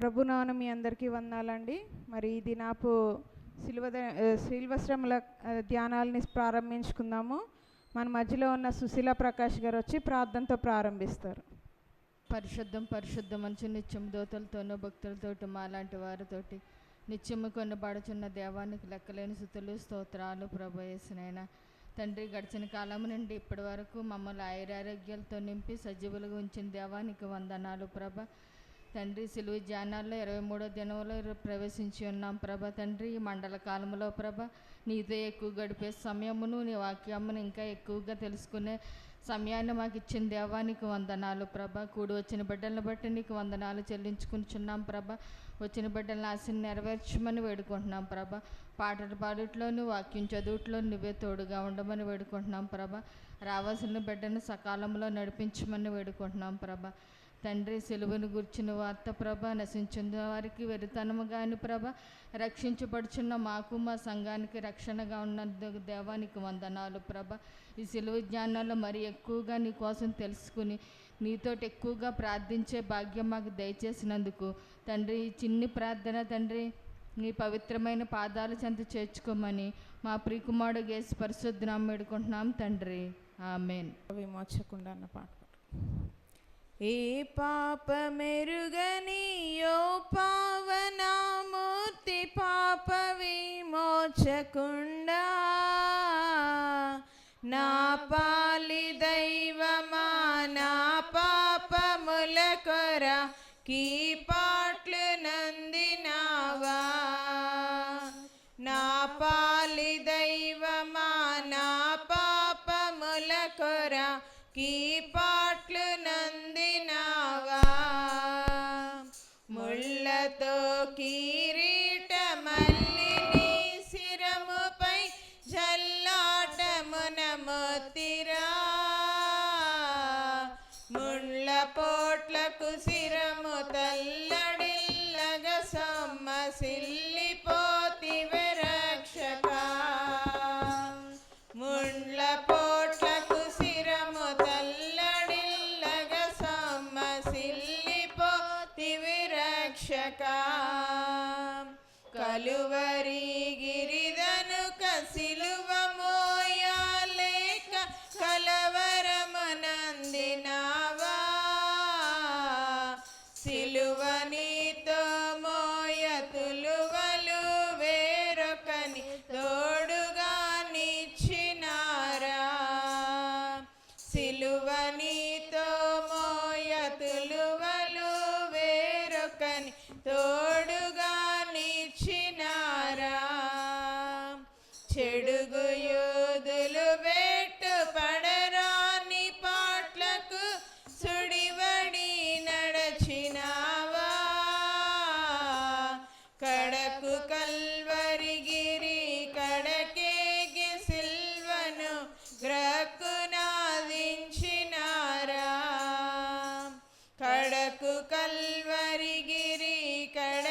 ప్రభునామమున మీ అందరికీ వందనాలండి. మరి ఈ దినాపు శిల్వ శ్రమల ధ్యానాలని ప్రారంభించుకుందాము. మన మధ్యలో ఉన్న సుశీల ప్రకాష్ గారు వచ్చి ప్రార్థనతో ప్రారంభిస్తారు. పరిశుద్ధం పరిశుద్ధం మంచి నిత్యం దోతలతోనూ భక్తులతోటి మాలాంటి వారితోటి నిత్యము కొనబడుచున్న దేవానికి లెక్కలేని స్తుతులు స్తోత్రాలు ప్రభు యేసునైనా. తండ్రి, గడిచిన కాలం నుండి ఇప్పటి వరకు మమ్మల్ని ఆయురారోగ్యాలతో నింపి సజీవులుగా ఉంచిన దేవానికి వందనాలు ప్రభ. తండ్రి, సిలువ ధ్యానాల్లో 23వ దినంలో ప్రవేశించి ఉన్నాం ప్రభ. తండ్రి, ఈ మండల కాలంలో ప్రభ నీతో ఎక్కువ గడిపే సమయమును, నీ వాక్యమును ఇంకా ఎక్కువగా తెలుసుకునే సమయాన్ని మాకు ఇచ్చిన దేవానికి వందనాలు ప్రభ. కూడి వచ్చిన బిడ్డలను బట్టి నీకు వందనాలు చెల్లించుకుంటున్నాం ప్రభ. వచ్చిన బిడ్డలను ఆశని నెరవేర్చమని వేడుకుంటున్నాం ప్రభ. పాటలు పాడుట్లోను, వాక్యం చదువుట్లో నువ్వే తోడుగా ఉండమని వేడుకుంటున్నాం ప్రభ. రావాల్సిన బిడ్డను సకాలంలో నడిపించమని వేడుకుంటున్నాం ప్రభ. తండ్రి, సిలువను గుర్చిన వార్త ప్రభ నశించిన వారికి వెరితనము కాని ప్రభ, రక్షించబడుచున్న మాకు మా సంఘానికి రక్షణగా ఉన్న దేవానికి వందనాలు ప్రభ. ఈ సిలువ జ్ఞానాల్లో మరి ఎక్కువగా నీ కోసం తెలుసుకుని నీతోటి ఎక్కువగా ప్రార్థించే భాగ్యం మాకు దయచేసినందుకు తండ్రి, ఈ చిన్ని ప్రార్థన తండ్రి నీ పవిత్రమైన పాదాల చెంత చేర్చుకోమని మా ప్రియకుమారుడు యేసు పరిశుద్ధ నామమున వేడుకుంటున్నాం తండ్రి, ఆమేన్. విమోచకుండా అన్న పాట. ఏ పాపమెరుగని ఓ పావనామూర్తి, పాప విమోచకుండా నా పాలి దైవమా, నా పాపముల కొరకి పాట్లు నందినావా. నా పాలి దైవమా, నా పాపముల కొరకి పాట్లు నందినావా. ముళ్ళతో కిరీటమల్లి నీ శిరముపై జల్లాటమున మోతిరా. ముళ్ళ పోట్లకు శిరము తల్లడిల్లగా సొమ్మసిల్లిపోతివే రక్షకా. ముళ్ళ పోట్లకు శిరము తల్లడిల్లగా సొమ్మసిల్లిపోతివే రక్షకా. కలువరి గిరిదనుక సిలువ మోయాలేక కలవరమునందినావా. సిలువ నీతో మోయతులువలు వేరొకని తోడుగా నిచ్చినారా. సిలువ నీతో మోయతులువలు వేరొకని తోడుగా నిచ్చినారా. చెడుగు యోధులు వెట్టు పడరాని పాట్లకు సుడివడి నడచినావా. కడకు కల్వరిగిరి కడకేగి సిల్వను గ్రక్కునాదించినారా. కడకు కల్వరిగిరి కడ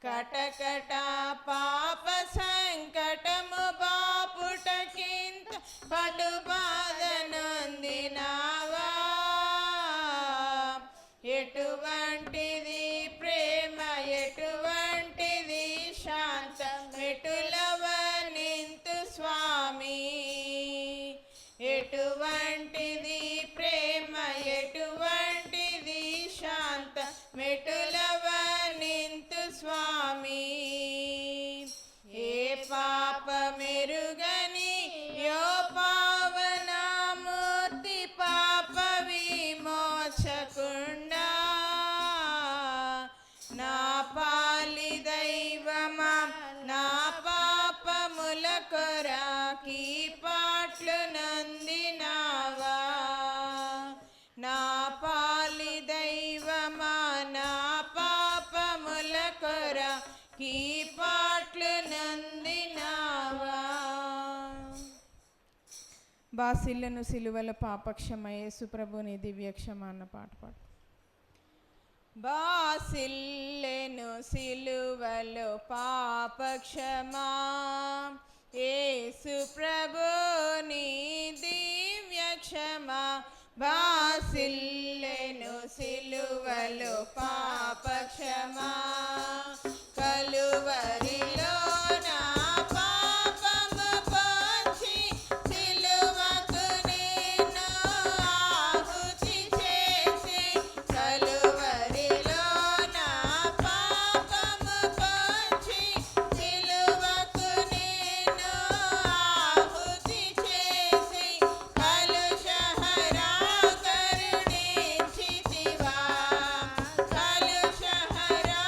కటకట పాప సంకటము బాపుటకింత పటు బాధ నొందినావా. ఎటువంటిది ప్రేమ, ఎటువంటిది శాంతం, ఎటులవనింతు స్వామి. ఎటువంటిది ప్రేమ, ఎటువంటిది శాంతం, మెటులవనింతు స్వామి. ఏ పాప మెరుగని యో పావనమూర్తి, పాప విమోచకుండా. నా పాలి దైవమా, నా పాపముల కొరాకి పాట్లు నందినావా. నా పాలి దైవమా, నా పాపముల కొరాకి పాట్లు నందినావా. బాసిల్లను సిలువల పాపక్షమ యేసు ప్రభుని దివ్యక్షమ అన్న పాట పాడు. బాసిల్లెను సిలువలో పాపక్షమా, యేసు ప్రభుని దివ్య క్షమా. బాసిల్లెను సిలువలో పాపక్షమా, కలువరిలో నా పాపము పోచి సిలువకు నేను ఆహుతి చేసి. కలువరిలో నా పాపము పోచి సిలువకు నేను ఆహుతి చేసి. కలుషహరా కరుణించితివా, కలుషహరా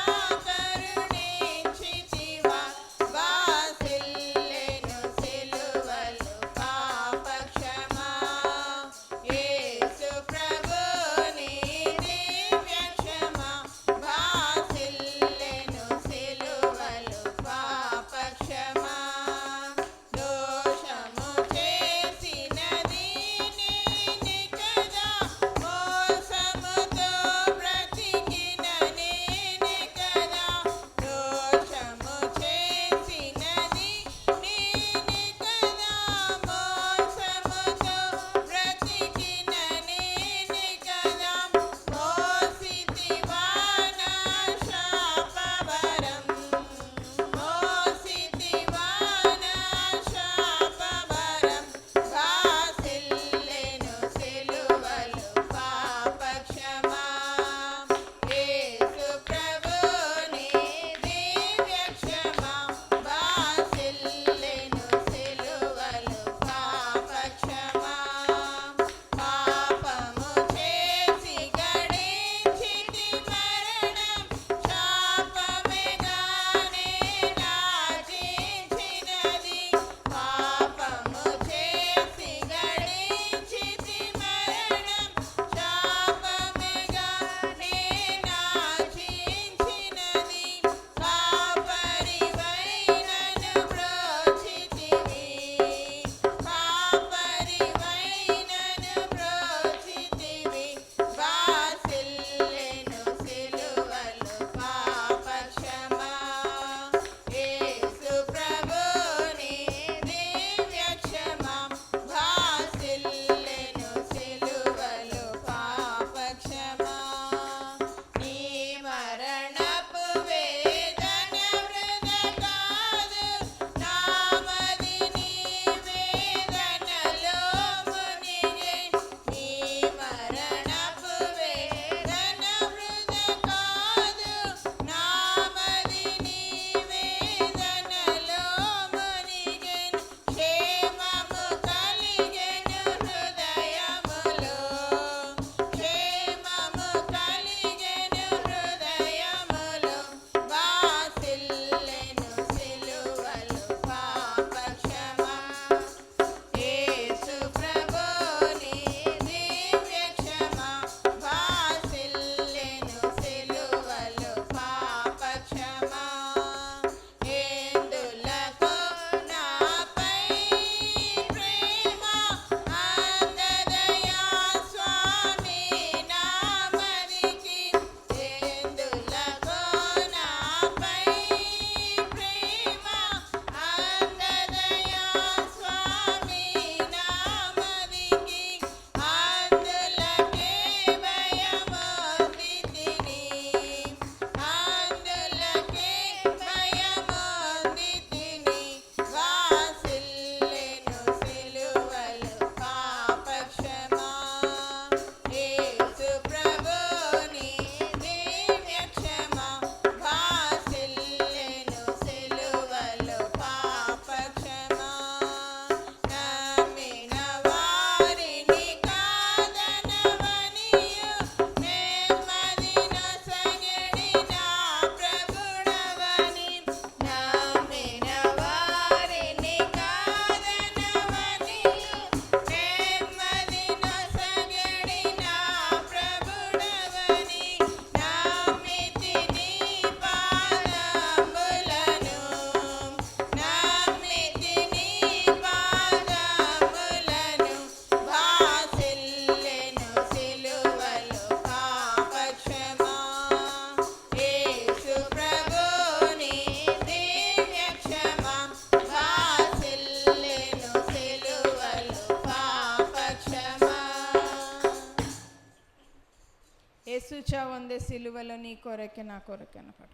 సిలువలో నీ కొరకే నా కొరకే అనమాట.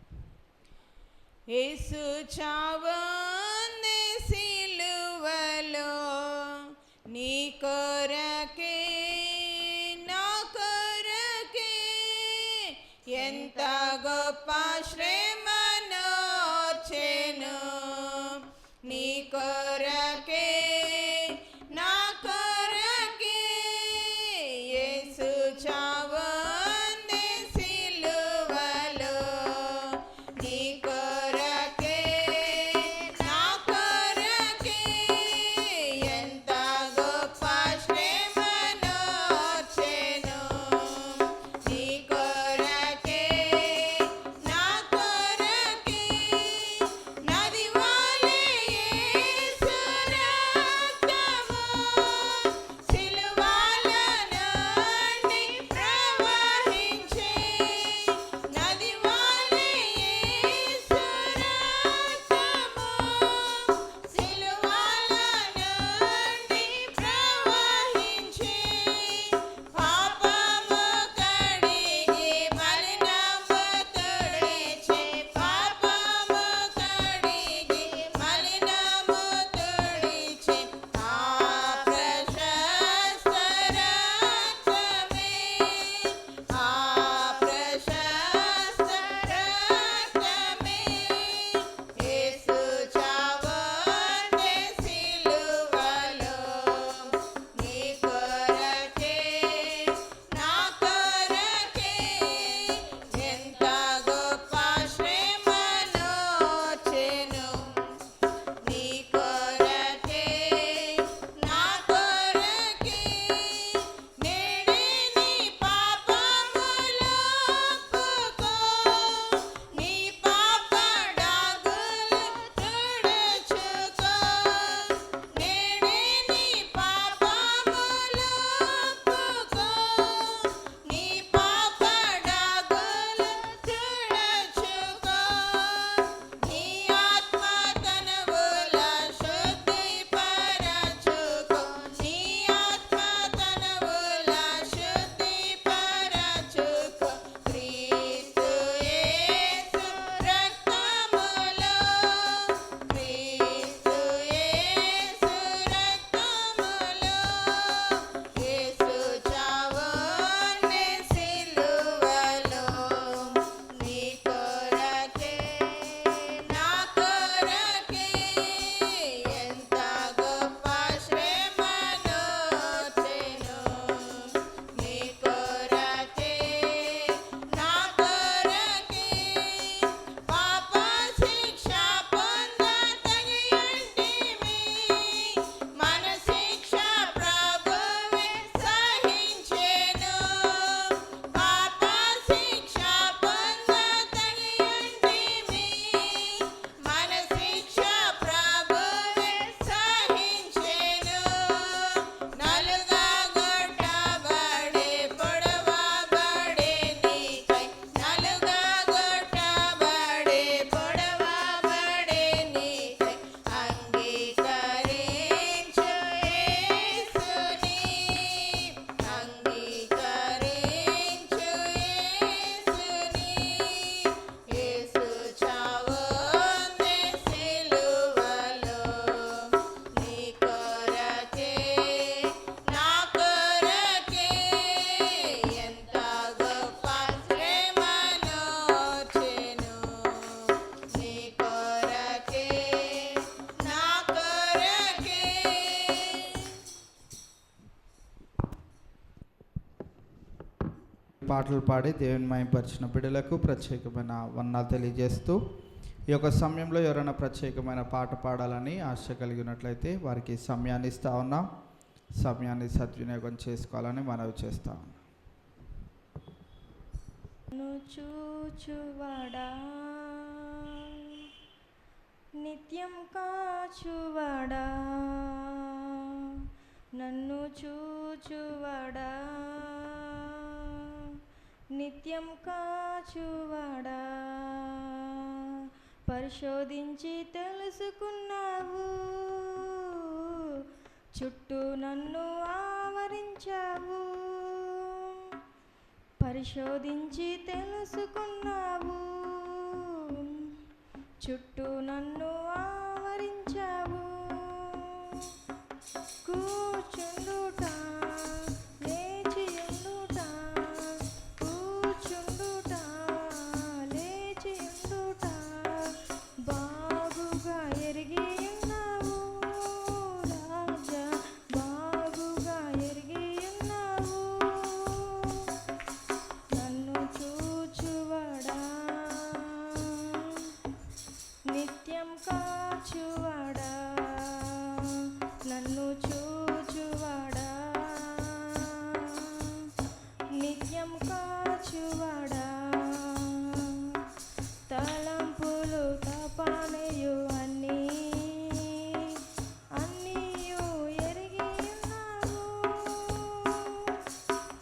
యేసు చావందే సిలువలో నీ కొరకే నా కొరకే, ఎంత గొప్ప శ్రమనోర్చెను నీ కొరకే నా కొరకే. యేసు చావందే సిలువలో నీ కొరకే నా కొరకే, ఎంత గొప్ప శ్రమనోర్చెను నీ కొరకే నా కొరకే. నది వలె యేసు రక్తము సిలువల నుండి ప్రవహించే, నది వలె యేసు రక్తము సిలువల నుండి ప్రవహించే, పాపము కడిగి మలినము తుడిచే, పాపము కడిగి మలినము తుడిచే, ఆ ప్రశస్త రక్తమే, ఆ ప్రశస్త రక్తమే. యేసు చావందే సిలువలో నీ కొరకే నా కొరకే, ఎంత గొప్ప శ్రమనోర్చెను నీ కొరకే నా కొరకే. నేడే నీ పాపములు ఒప్పుకో, నీ పాప డాగులు తుడుచుకో, నేడే నీ పాపములు ఒప్పుకో, నీ పాప డాగులు తుడుచుకో, నీ ఆత్మ తనువుల శుద్ధిపరచుకో, నీ ఆత్మ తనువుల శుద్ధిపరచుకో. క్రీస్తు యేసు రక్తములో, క్రీస్తు యేసు రక్తములో, యేసు చావందే సిలువలో నీ కొరకే నా కొరకే, ఎంత గొప్ప శ్రమనోర్చెను నీ కొరకే నా కొరకే. పాప శిక్ష పొందతగియుంటిమి, మన శిక్ష ప్రభువే సహించెను, పాప శిక్ష పొందతగియుంటిమి, మన శిక్ష ప్రభువే సహించెను. నలుగా కొట్టబడి పొడవబడి నీకై, నలుగా కొట్టబడి పొడవబడి నీకై, అంగీకరించు యేసుని, అంగీకరించు యేసుని. యేసు చావందే సిలువలో నీ కొరకే నా కొరకే, ఎంత గొప్ప శ్రమనోర్చెను నీ కొరకే నా కొరకే. పాటలు పాడి దేవుని మహిమపరిచిన బిడ్డలకు ప్రత్యేకమైన వందనాలు తెలియజేస్తూ, ఈ యొక్క సమయంలో ఎవరైనా ప్రత్యేకమైన పాట పాడాలని ఆశ కలిగి ఉన్నట్లయితే వారికి సమయాన్ని ఇస్తా ఉన్నాం. సమయాన్ని సద్వినియోగం చేసుకోవాలని మనవి చేస్తా ఉన్నాం. నన్ను చూచువాడా, నిత్యం కాచువాడా, నన్ను చూచువాడా, నిత్యం కాచువాడా, పరిశోధించి తెలుసుకున్నావు, చుట్టూ నన్ను ఆవరించావు, పరిశోధించి తెలుసుకున్నావు, చుట్టూ నన్ను ఆవరించావు. కూర్చుండుట లేచియుండుట, కూర్చుండుట లేచియుండుట బాగుగా ఎరిగి ఉన్నావు రాజా, బాగుగా ఎరిగి ఉన్నావు. నన్ను చూచువాడా, నిత్యం కాచువాడా, నన్ను చూచువాడా, నిత్యం కాచువాడా. తలంపులు తపనయు అన్నీయు ఎరిగి ఉన్నావు.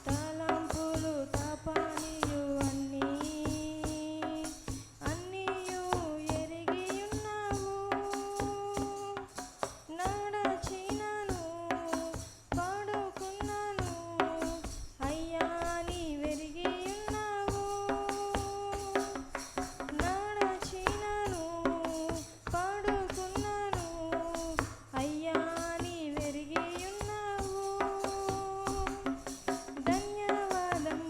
తలంపులు తపనయు అన్నీయు ఎరిగి ఉన్నావు. నడచినను పడుకున్నాను అయ్యా నీవెరిగి ఉన్నావు. నడచినను పడుకున్నాను అయ్యా నీవెరిగి ఉన్నావు. ధన్యవాదం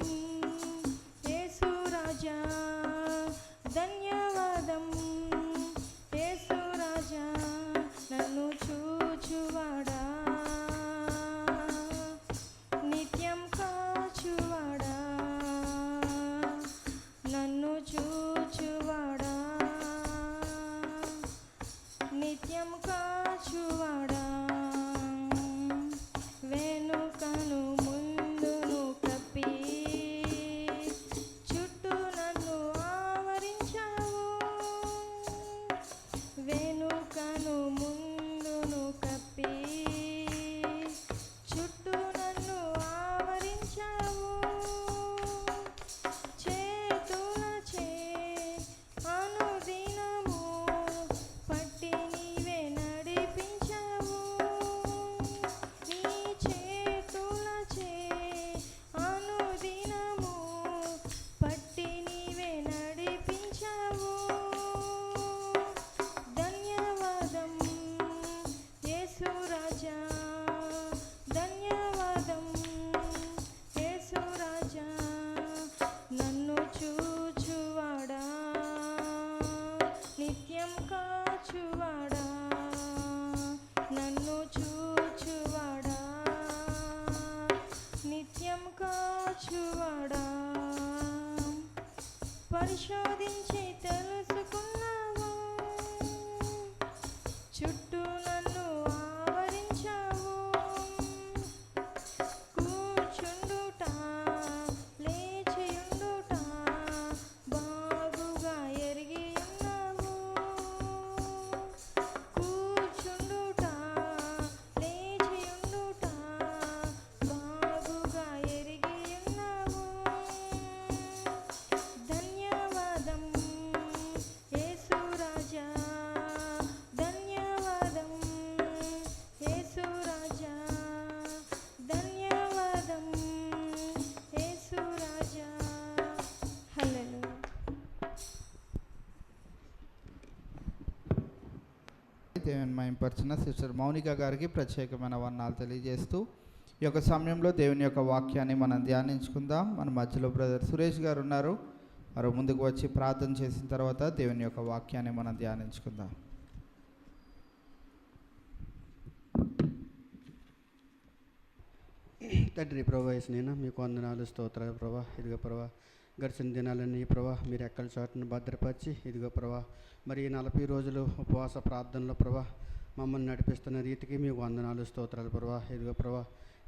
యేసు రాజా, ధన్యవాదం యేసు రాజా. నన్ను చూచువాడా, నిత్యం కాచువాడా, నన్ను చూచువాడా, నిత్యం కాచువాడా. వెనుకను ముందును కప్పి చుట్టూ నన్ను ఆవరించావు. వెనుకను ముందును కప్పి చుట్టూ నన్ను ఆవరించావు. చేతులచే అనుదినము పట్టి నీవే నడిపించావు. నీ చేతులచే అనుదినము పట్టి నీవే నడిపించావు. ధన్యవాదం యేసు రాజా, ధన్యవాదం యేసు రాజా. నన్ను చూచువాడా, నిత్యం కాచువాడా, నన్ను చూచువాడా, నిత్యం కాచువాడా. పరిశోధించి తెలుసుకున్నావు, చుట్టూ నన్ను ఆవరించావు. కూర్చుండుట లేచియుండుట బాగుగా ఎరిగి ఉన్నావు. కూర్చుండుట లేచియుండుట బాగుగా ఎరిగి ఉన్నావు. ధన్యవాదం యేసు రాజా, ధన్యవాదం యేసు రాజా, ధన్యవాదం యేసు రాజా. హల్లెలూయా. దేవుని మహిమపరిచిన సిస్టర్ మౌనిక గారికి ప్రత్యేకమైన వందనాలు తెలియజేస్తూ ఈ యొక్క సమయంలో దేవుని యొక్క వాక్యాన్ని మనం ధ్యానించుకుందాం. మన మధ్యలో బ్రదర్ సురేష్ గారు ఉన్నారు. వారు ముందుకు వచ్చి ప్రార్థన చేసిన తర్వాత దేవుని యొక్క వాక్యాన్ని మనం ధ్యానించుకుందాం. తండ్రి ప్రభా యేసునైనా మీకు వందనాలు స్తోత్రాలు ప్రభా. ఇదిగో ప్రభా గడిచిన దినాలన్నీ ప్రభా మీరు ఎక్కడి చోటను భద్రపరిచి ఇదిగో ప్రభా మరి 40 రోజులు ఉపవాస ప్రార్థనలో ప్రభా మమ్మల్ని నడిపిస్తున్న రీతికి మీకు వందనాలు స్తోత్రాలు ప్రభా. ఇదిగో ప్రభా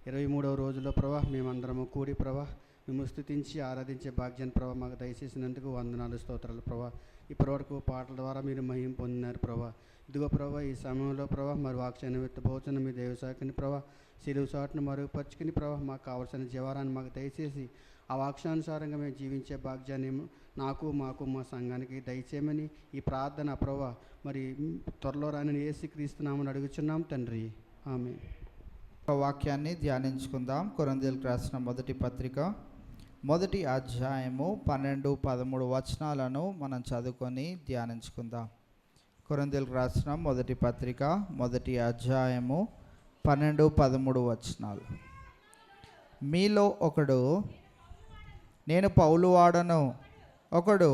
23వ రోజులో ప్రభా మేమందరము కూడి ప్రభా మేము స్తుతించి ఆరాధించే భాగ్యాన్ని ప్రభా మాకు దయచేసినందుకు వందనాలు స్తోత్రాలు ప్రభా. ఇప్పటివరకు పాటల ద్వారా మీరు మహిమ పొందినారు ప్రభా. ఇదిగో ప్రభా ఈ సమయంలో ప్రభా మరి వాక్యాన్ని విత్తబోచున్న మీ దేవసాకిని ప్రభా సిలువు చాటును మరుగుపరుచుకుని ప్రభా మాకు కావలసిన జీవారాన్ని మాకు దయచేసి ఆ వాక్యానుసారంగా మేము జీవించే భాగ్యాన్ని మాకు మా సంఘానికి దయచేయమని ఈ ప్రార్థన ప్రభా మరి త్వరలో రాని యేసుక్రీస్తునామని అడుగుచున్నాం తండ్రి, ఆమేన్. వాక్యాన్ని ధ్యానించుకుందాం. కొరింథీయులకు రాసిన మొదటి పత్రిక మొదటి అధ్యాయము 12-13 వచనాలను మనం చదువుకొని ధ్యానించుకుందాం. కొరింథీయులకు రాసిన మొదటి పత్రిక మొదటి అధ్యాయము 12-13 వచనాలు. మీలో ఒకడు నేను పౌలు వాడను, ఒకడు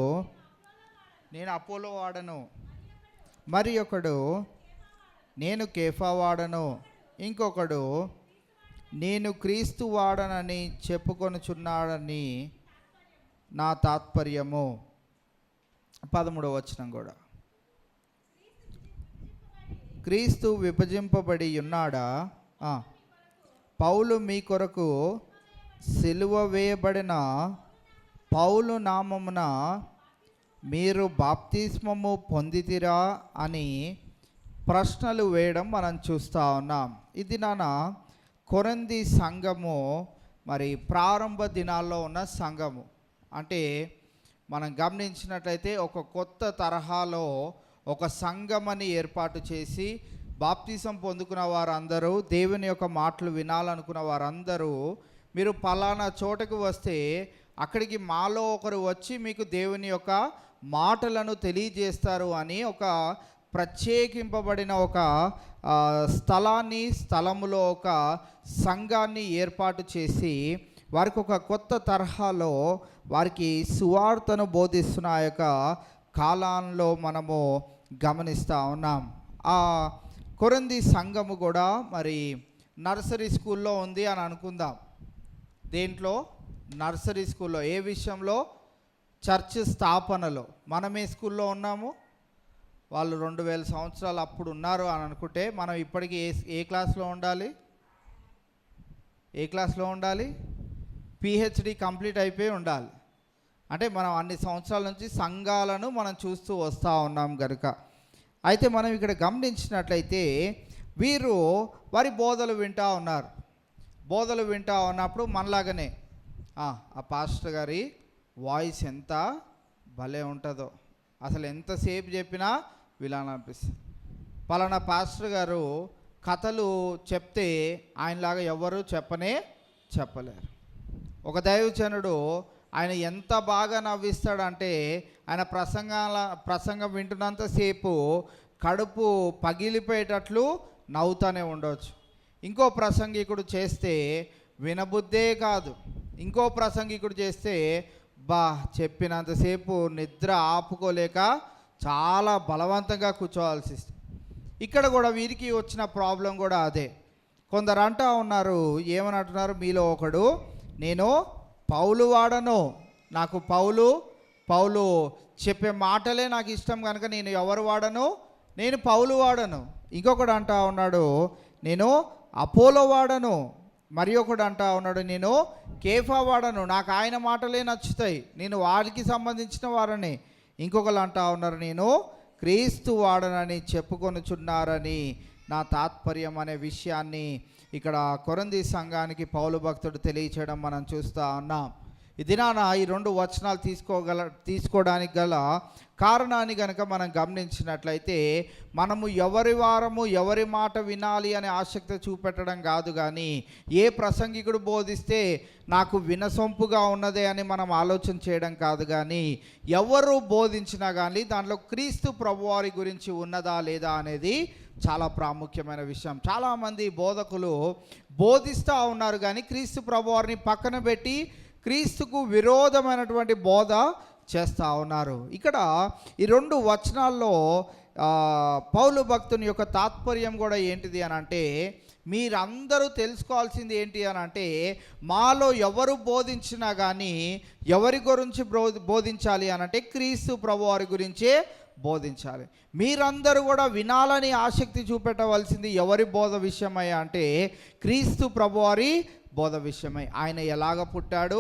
నేను అపోలో వాడను, మరి ఒకడు నేను కేఫా వాడను, ఇంకొకడు నేను క్రీస్తు వాడనని చెప్పుకొనుచున్నాడని నా తాత్పర్యము. 13వ వచనం కూడా, క్రీస్తు విభజింపబడి ఉన్నాడా? పౌలు మీ కొరకు సిలువ వేయబడిన పౌలు నామమున మీరు బాప్తిస్మము పొందితిరా అని ప్రశ్నలు వేయడం మనం చూస్తూ ఉన్నాం. ఇది నాన్న కొరింథీ సంఘము, మరి ప్రారంభ దినాల్లో ఉన్న సంఘము. అంటే మనం గమనించినట్లయితే ఒక కొత్త తరహాలో ఒక సంఘమని ఏర్పాటు చేసి బాప్తిసం పొందుకున్న వారందరూ, దేవుని యొక్క మాటలు వినాలనుకున్న వారందరూ మీరు పలానా చోటకు వస్తే అక్కడికి మాలో ఒకరు వచ్చి మీకు దేవుని యొక్క మాటలను తెలియజేస్తారు అని ఒక ప్రత్యేకింపబడిన ఒక స్థలములో ఒక సంఘాన్ని ఏర్పాటు చేసి వారికి ఒక కొత్త తరహాలో వారికి సువార్తను బోధిస్తున్న ఆ యొక్క కాలంలో మనము గమనిస్తూ ఉన్నాం. ఆ కొరింథీ సంఘము కూడా మరి నర్సరీ స్కూల్లో ఉంది అని అనుకుందాం. దేంట్లో? నర్సరీ స్కూల్లో. ఏ విషయంలో? చర్చ్ స్థాపనలో. మనం ఏ స్కూల్లో ఉన్నాము? వాళ్ళు 2000 సంవత్సరాలు అప్పుడు ఉన్నారు అని అనుకుంటే మనం ఇప్పటికీ ఏ క్లాస్లో ఉండాలి? ఏ క్లాస్లో ఉండాలి? పిహెచ్డి కంప్లీట్ అయిపోయి ఉండాలి. అంటే మనం అన్ని సంవత్సరాల నుంచి సంఘాలను మనం చూస్తూ వస్తూ ఉన్నాం కనుక. అయితే మనం ఇక్కడ గమనించినట్లయితే వీరు వారి బోధలు వింటూ ఉన్నారు. బోధలు వింటూ ఉన్నప్పుడు మనలాగానే ఆ పాస్టర్ గారి వాయిస్ ఎంత భలే ఉంటుందో, అసలు ఎంతసేపు చెప్పినా వినాలనిపిస్తుంది. పలానా పాస్టర్ గారు కథలు చెప్తే ఆయనలాగా ఎవరు చెప్పలేరు. ఒక దైవజనుడు ఆయన ఎంత బాగా నవ్విస్తాడంటే ఆయన ప్రసంగం వింటున్నంతసేపు కడుపు పగిలిపోయేటట్లు నవ్వుతూనే ఉండవచ్చు. ఇంకో ప్రసంగికుడు చేస్తే వినబుద్ధే కాదు. ఇంకో ప్రసంగికుడు చేస్తే చెప్పినంతసేపు నిద్ర ఆపుకోలేక చాలా బలవంతంగా కూర్చోవాల్సి వస్తుంది. ఇక్కడ కూడా వీరికి వచ్చిన ప్రాబ్లం కూడా అదే. కొందరు అంటూ ఉన్నారు, ఏమని అంటున్నారు? మీలో ఒకడు నేను పౌలు వాడను, నాకు పౌలు చెప్పే మాటలే నాకు ఇష్టం కనుక నేను ఎవరు వాడను? నేను పౌలు వాడను. ఇంకొకడు అంటా ఉన్నాడు, నేను అపోలో వాడను. మరి ఒకడు అంటా ఉన్నాడు, నేను కేఫా వాడను, నాకు ఆయన మాటలే నచ్చుతాయి, నేను వారికి సంబంధించిన వారని. ఇంకొకరు అంటా ఉన్నారు, నేను క్రీస్తు వాడనని చెప్పుకొనుచున్నారని నా తాత్పర్యం అనే విషయాన్ని ఇక్కడ కొరింథీ సంఘానికి పౌలు భక్తుడు తెలియచేయడం మనం చూస్తూ ఉన్నాం. ఈ దినాన ఈ 2 వచనాలు తీసుకోవడానికి గల కారణాన్ని కనుక మనం గమనించినట్లయితే మనము ఎవరి వారము ఎవరి మాట వినాలి అనే ఆసక్తి చూపెట్టడం కాదు, కానీ ఏ ప్రసంగికుడు బోధిస్తే నాకు వినసొంపుగా ఉన్నదే అని మనం ఆలోచన చేయడం కాదు, కానీ ఎవరు బోధించినా కానీ దాంట్లో క్రీస్తు ప్రభువారి గురించి ఉన్నదా లేదా అనేది చాలా ప్రాముఖ్యమైన విషయం. చాలామంది బోధకులు బోధిస్తూ ఉన్నారు కానీ క్రీస్తు ప్రభువారిని పక్కన పెట్టి క్రీస్తుకు విరోధమైనటువంటి బోధ చేస్తూ ఉన్నారు. ఇక్కడ ఈ 2 వచనాల్లో పౌలు భక్తుని యొక్క తాత్పర్యం కూడా ఏంటిది అని అంటే, మీరందరూ తెలుసుకోవాల్సింది ఏంటి అని అంటే, మాలో ఎవరు బోధించినా కానీ ఎవరి గురించి బోధించాలి అని అంటే క్రీస్తు ప్రభువారి గురించే బోధించాలి. మీరందరూ కూడా వినాలని ఆసక్తి చూపెట్టవలసింది ఎవరి బోధ విషయమై అంటే క్రీస్తు ప్రభువారి బోధ విషయమై. ఆయన ఎలాగ పుట్టాడు,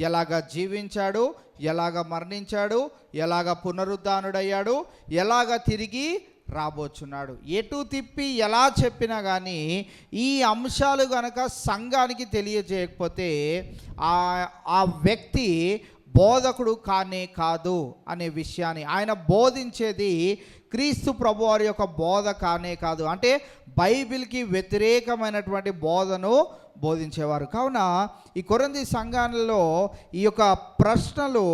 ఎలాగ జీవించాడు, ఎలాగ మరణించాడు, ఎలాగ పునరుద్ధానుడయ్యాడు, ఎలాగ తిరిగి రాబోచున్నాడు, ఎటు తిప్పి ఎలా చెప్పినా కానీ ఈ అంశాలు గనక సంఘానికి తెలియజేయకపోతే ఆ వ్యక్తి బోధకుడు కానే కాదు అనే విషయాన్ని, ఆయన బోధించేది క్రీస్తు ప్రభువారి యొక్క బోధ కానే కాదు. అంటే బైబిల్కి వ్యతిరేకమైనటువంటి బోధను బోధించేవారు. కావున ఈ కొరింథీ సంఘాలలో ఈ యొక్క ప్రశ్నలు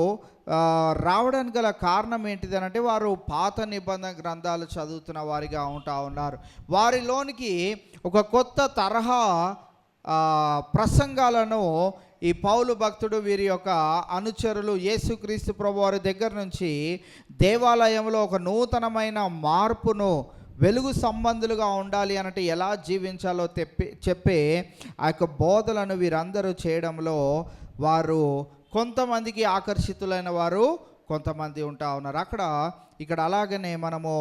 రావడానికి గల కారణం ఏంటిది అంటే, వారు పాత నిబంధన గ్రంథాలు చదువుతున్న వారిగా ఉన్నారు. వారిలోనికి ఒక కొత్త తరహా ప్రసంగాలను ఈ పౌలు భక్తుడు, వీరి యొక్క అనుచరులు యేసుక్రీస్తు ప్రభువారి దగ్గర నుంచి దేవాలయంలో ఒక నూతనమైన మార్పును, వెలుగు సంబంధులుగా ఉండాలి అనంటే ఎలా జీవించాలో చెప్పే ఆ యొక్క బోధలను వీరందరూ చేయడంలో వారు కొంతమందికి ఆకర్షితులైన వారు కొంతమంది ఉన్నారు. ఇక్కడ అలాగనే మనము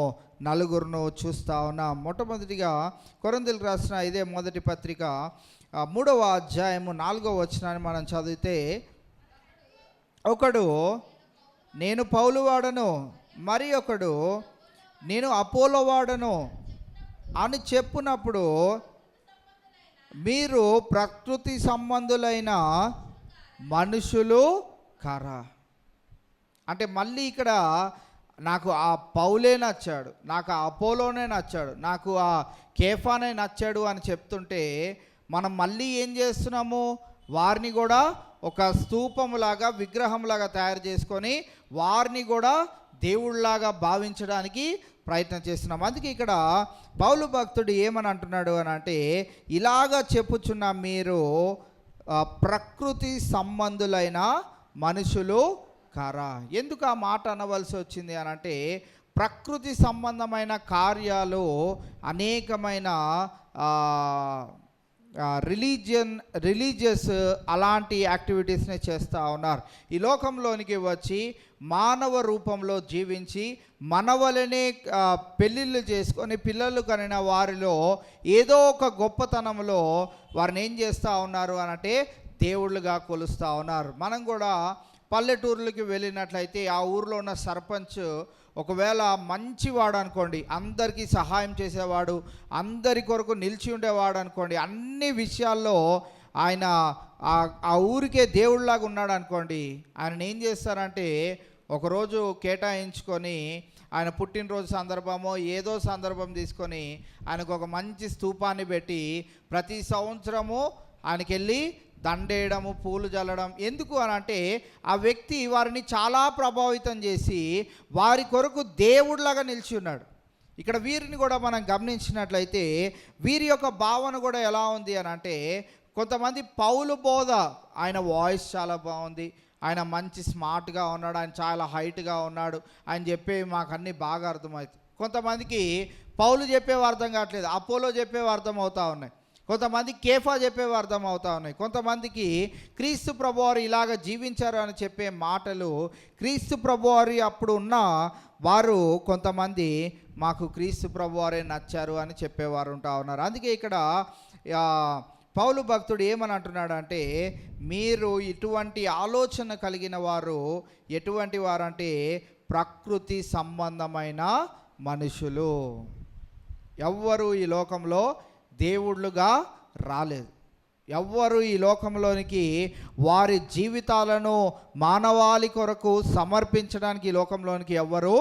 నలుగురును చూస్తూ ఉన్నాం. మొట్టమొదటిగా కొరింథీయులకు రాసిన ఇదే మొదటి పత్రిక 3వ అధ్యాయము 4వ వచనాన్ని మనం చదివితే, ఒకడు నేను పౌలు వాడను, మరి ఒకడు నేను అపోలో వాడను అని చెప్పునప్పుడు మీరు ప్రకృతి సంబంధులైన మనుషులు కారా. అంటే మళ్ళీ ఇక్కడ నాకు ఆ పౌలే నచ్చాడు, నాకు ఆ అపోలోనే నచ్చాడు, నాకు ఆ కేఫానే నచ్చాడు అని చెప్తుంటే మనం మళ్ళీ ఏం చేస్తున్నాము, వారిని కూడా ఒక స్తూపములాగా, విగ్రహంలాగా తయారు చేసుకొని వారిని కూడా దేవుళ్ళలాగా భావించడానికి ప్రయత్నం చేస్తున్నాం. అందుకే ఇక్కడ పౌలు భక్తుడు ఏమని అంటున్నాడు అని అంటే, ఇలాగా చెప్పుచున్న మీరు ప్రకృతి సంబంధులైన మనుషులు కారా. ఎందుకు ఆ మాట అనవలసి వచ్చింది అని అంటే, ప్రకృతి సంబంధమైన కార్యాలు అనేకమైన రిలీజియస్ అలాంటి యాక్టివిటీస్ని చేస్తూ ఉన్నారు. ఈ లోకంలోనికి వచ్చి మానవ రూపంలో జీవించి మనవలనే పెళ్ళిళ్ళు చేసుకొని పిల్లలు కనిన వారిలో ఏదో ఒక గొప్పతనంలో వారిని ఏం చేస్తూ ఉన్నారు అనంటే దేవుళ్ళుగా కొలుస్తూ ఉన్నారు. మనం కూడా పల్లెటూర్లకి వెళ్ళినట్లయితే ఆ ఊరిలో ఉన్న సర్పంచ్ ఒకవేళ మంచివాడు అనుకోండి, అందరికీ సహాయం చేసేవాడు, అందరి కొరకు నిలిచి ఉండేవాడు అనుకోండి, అన్ని విషయాల్లో ఆయన ఆ ఊరికే దేవుళ్ళలాగా ఉన్నాడు అనుకోండి, ఆయన ఏం చేస్తారంటే ఒకరోజు కేటాయించుకొని ఆయన పుట్టినరోజు సందర్భమో ఏదో సందర్భం తీసుకొని ఆయనకు ఒక మంచి స్తూపాన్ని పెట్టి ప్రతి సంవత్సరము ఆయనకెళ్ళి దండేయడము, పూలు జల్లడం. ఎందుకు అని అంటే ఆ వ్యక్తి వారిని చాలా ప్రభావితం చేసి వారి కొరకు దేవుడిలాగా నిలిచి ఉన్నాడు. ఇక్కడ వీరిని కూడా మనం గమనించినట్లయితే వీరి యొక్క భావన కూడా ఎలా ఉంది అని అంటే, కొంతమంది పౌలు బోధ, ఆయన వాయిస్ చాలా బాగుంది, ఆయన మంచి స్మార్ట్గా ఉన్నాడు, ఆయన చాలా హైట్గా ఉన్నాడు, ఆయన చెప్పేవి మాకు అన్నీ బాగా అర్థమవుతాయి. కొంతమందికి పౌలు చెప్పేవి అర్థం కావట్లేదు, అపోలో చెప్పేవి అర్థం అవుతూ ఉన్నాయి, కొంతమంది కేఫా చెప్పేవి అర్థం అవుతా ఉన్నాయి, కొంతమందికి క్రీస్తు ప్రభువారు ఇలాగ జీవించారు అని చెప్పే మాటలు, క్రీస్తు ప్రభువారు అప్పుడు ఉన్న వారు కొంతమంది మాకు క్రీస్తు ప్రభువారే నచ్చారు అని చెప్పేవారు ఉంటా ఉన్నారు. అందుకే ఇక్కడ పౌలు భక్తుడు ఏమని అంటున్నాడు అంటే, మీరు ఇటువంటి ఆలోచన కలిగిన వారు ఎటువంటి వారంటే ప్రకృతి సంబంధమైన మనుషులు. ఎవ్వరు ఈ లోకంలో దేవుళ్ళుగా రాలేదు. ఎవ్వరు ఈ లోకంలోనికి వారి జీవితాలను మానవాళి కొరకు సమర్పించడానికి ఈ లోకంలోనికి ఎవ్వరు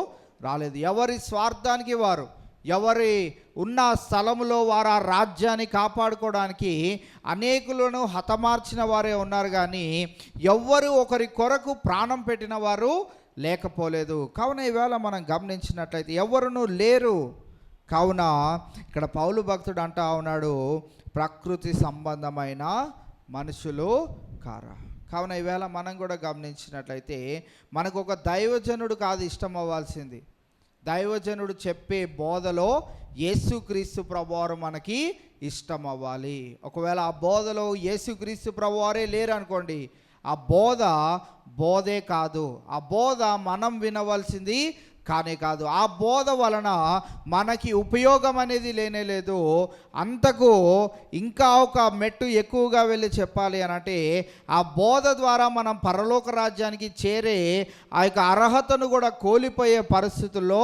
రాలేదు. ఎవరి స్వార్థానికి వారు, ఎవరి ఉన్న స్థలంలో వారు ఆ రాజ్యాన్ని కాపాడుకోవడానికి అనేకులను హతమార్చిన వారే ఉన్నారు, కానీ ఎవ్వరు ఒకరి కొరకు ప్రాణం పెట్టిన వారు లేకపోలేదు. కావున ఈవేళ మనం గమనించినట్లయితే ఎవరునూ లేరు. కావున ఇక్కడ పౌలు భక్తుడు అంటా ఉన్నాడు, ప్రకృతి సంబంధమైన మనుషులు కారా. కావున ఈవేళ మనం కూడా గమనించినట్లయితే మనకు ఒక దైవజనుడు కాదు ఇష్టం అవ్వాల్సింది, దైవజనుడు చెప్పే బోధలో యేసుక్రీస్తు ప్రభువారు మనకి ఇష్టం అవ్వాలి. ఒకవేళ ఆ బోధలో యేసుక్రీస్తు ప్రభువారే లేరు అనుకోండి, ఆ బోధే కాదు, ఆ బోధ మనం వినవలసింది కానే కాదు, ఆ బోధ వలన మనకి ఉపయోగం అనేది లేనే లేదు. అంతకు ఇంకా ఒక మెట్టు ఎక్కువగా వెళ్ళి చెప్పాలి అని అంటే, ఆ బోధ ద్వారా మనం పరలోక రాజ్యానికి చేరే ఆ యొక్క అర్హతను కూడా కోల్పోయే పరిస్థితుల్లో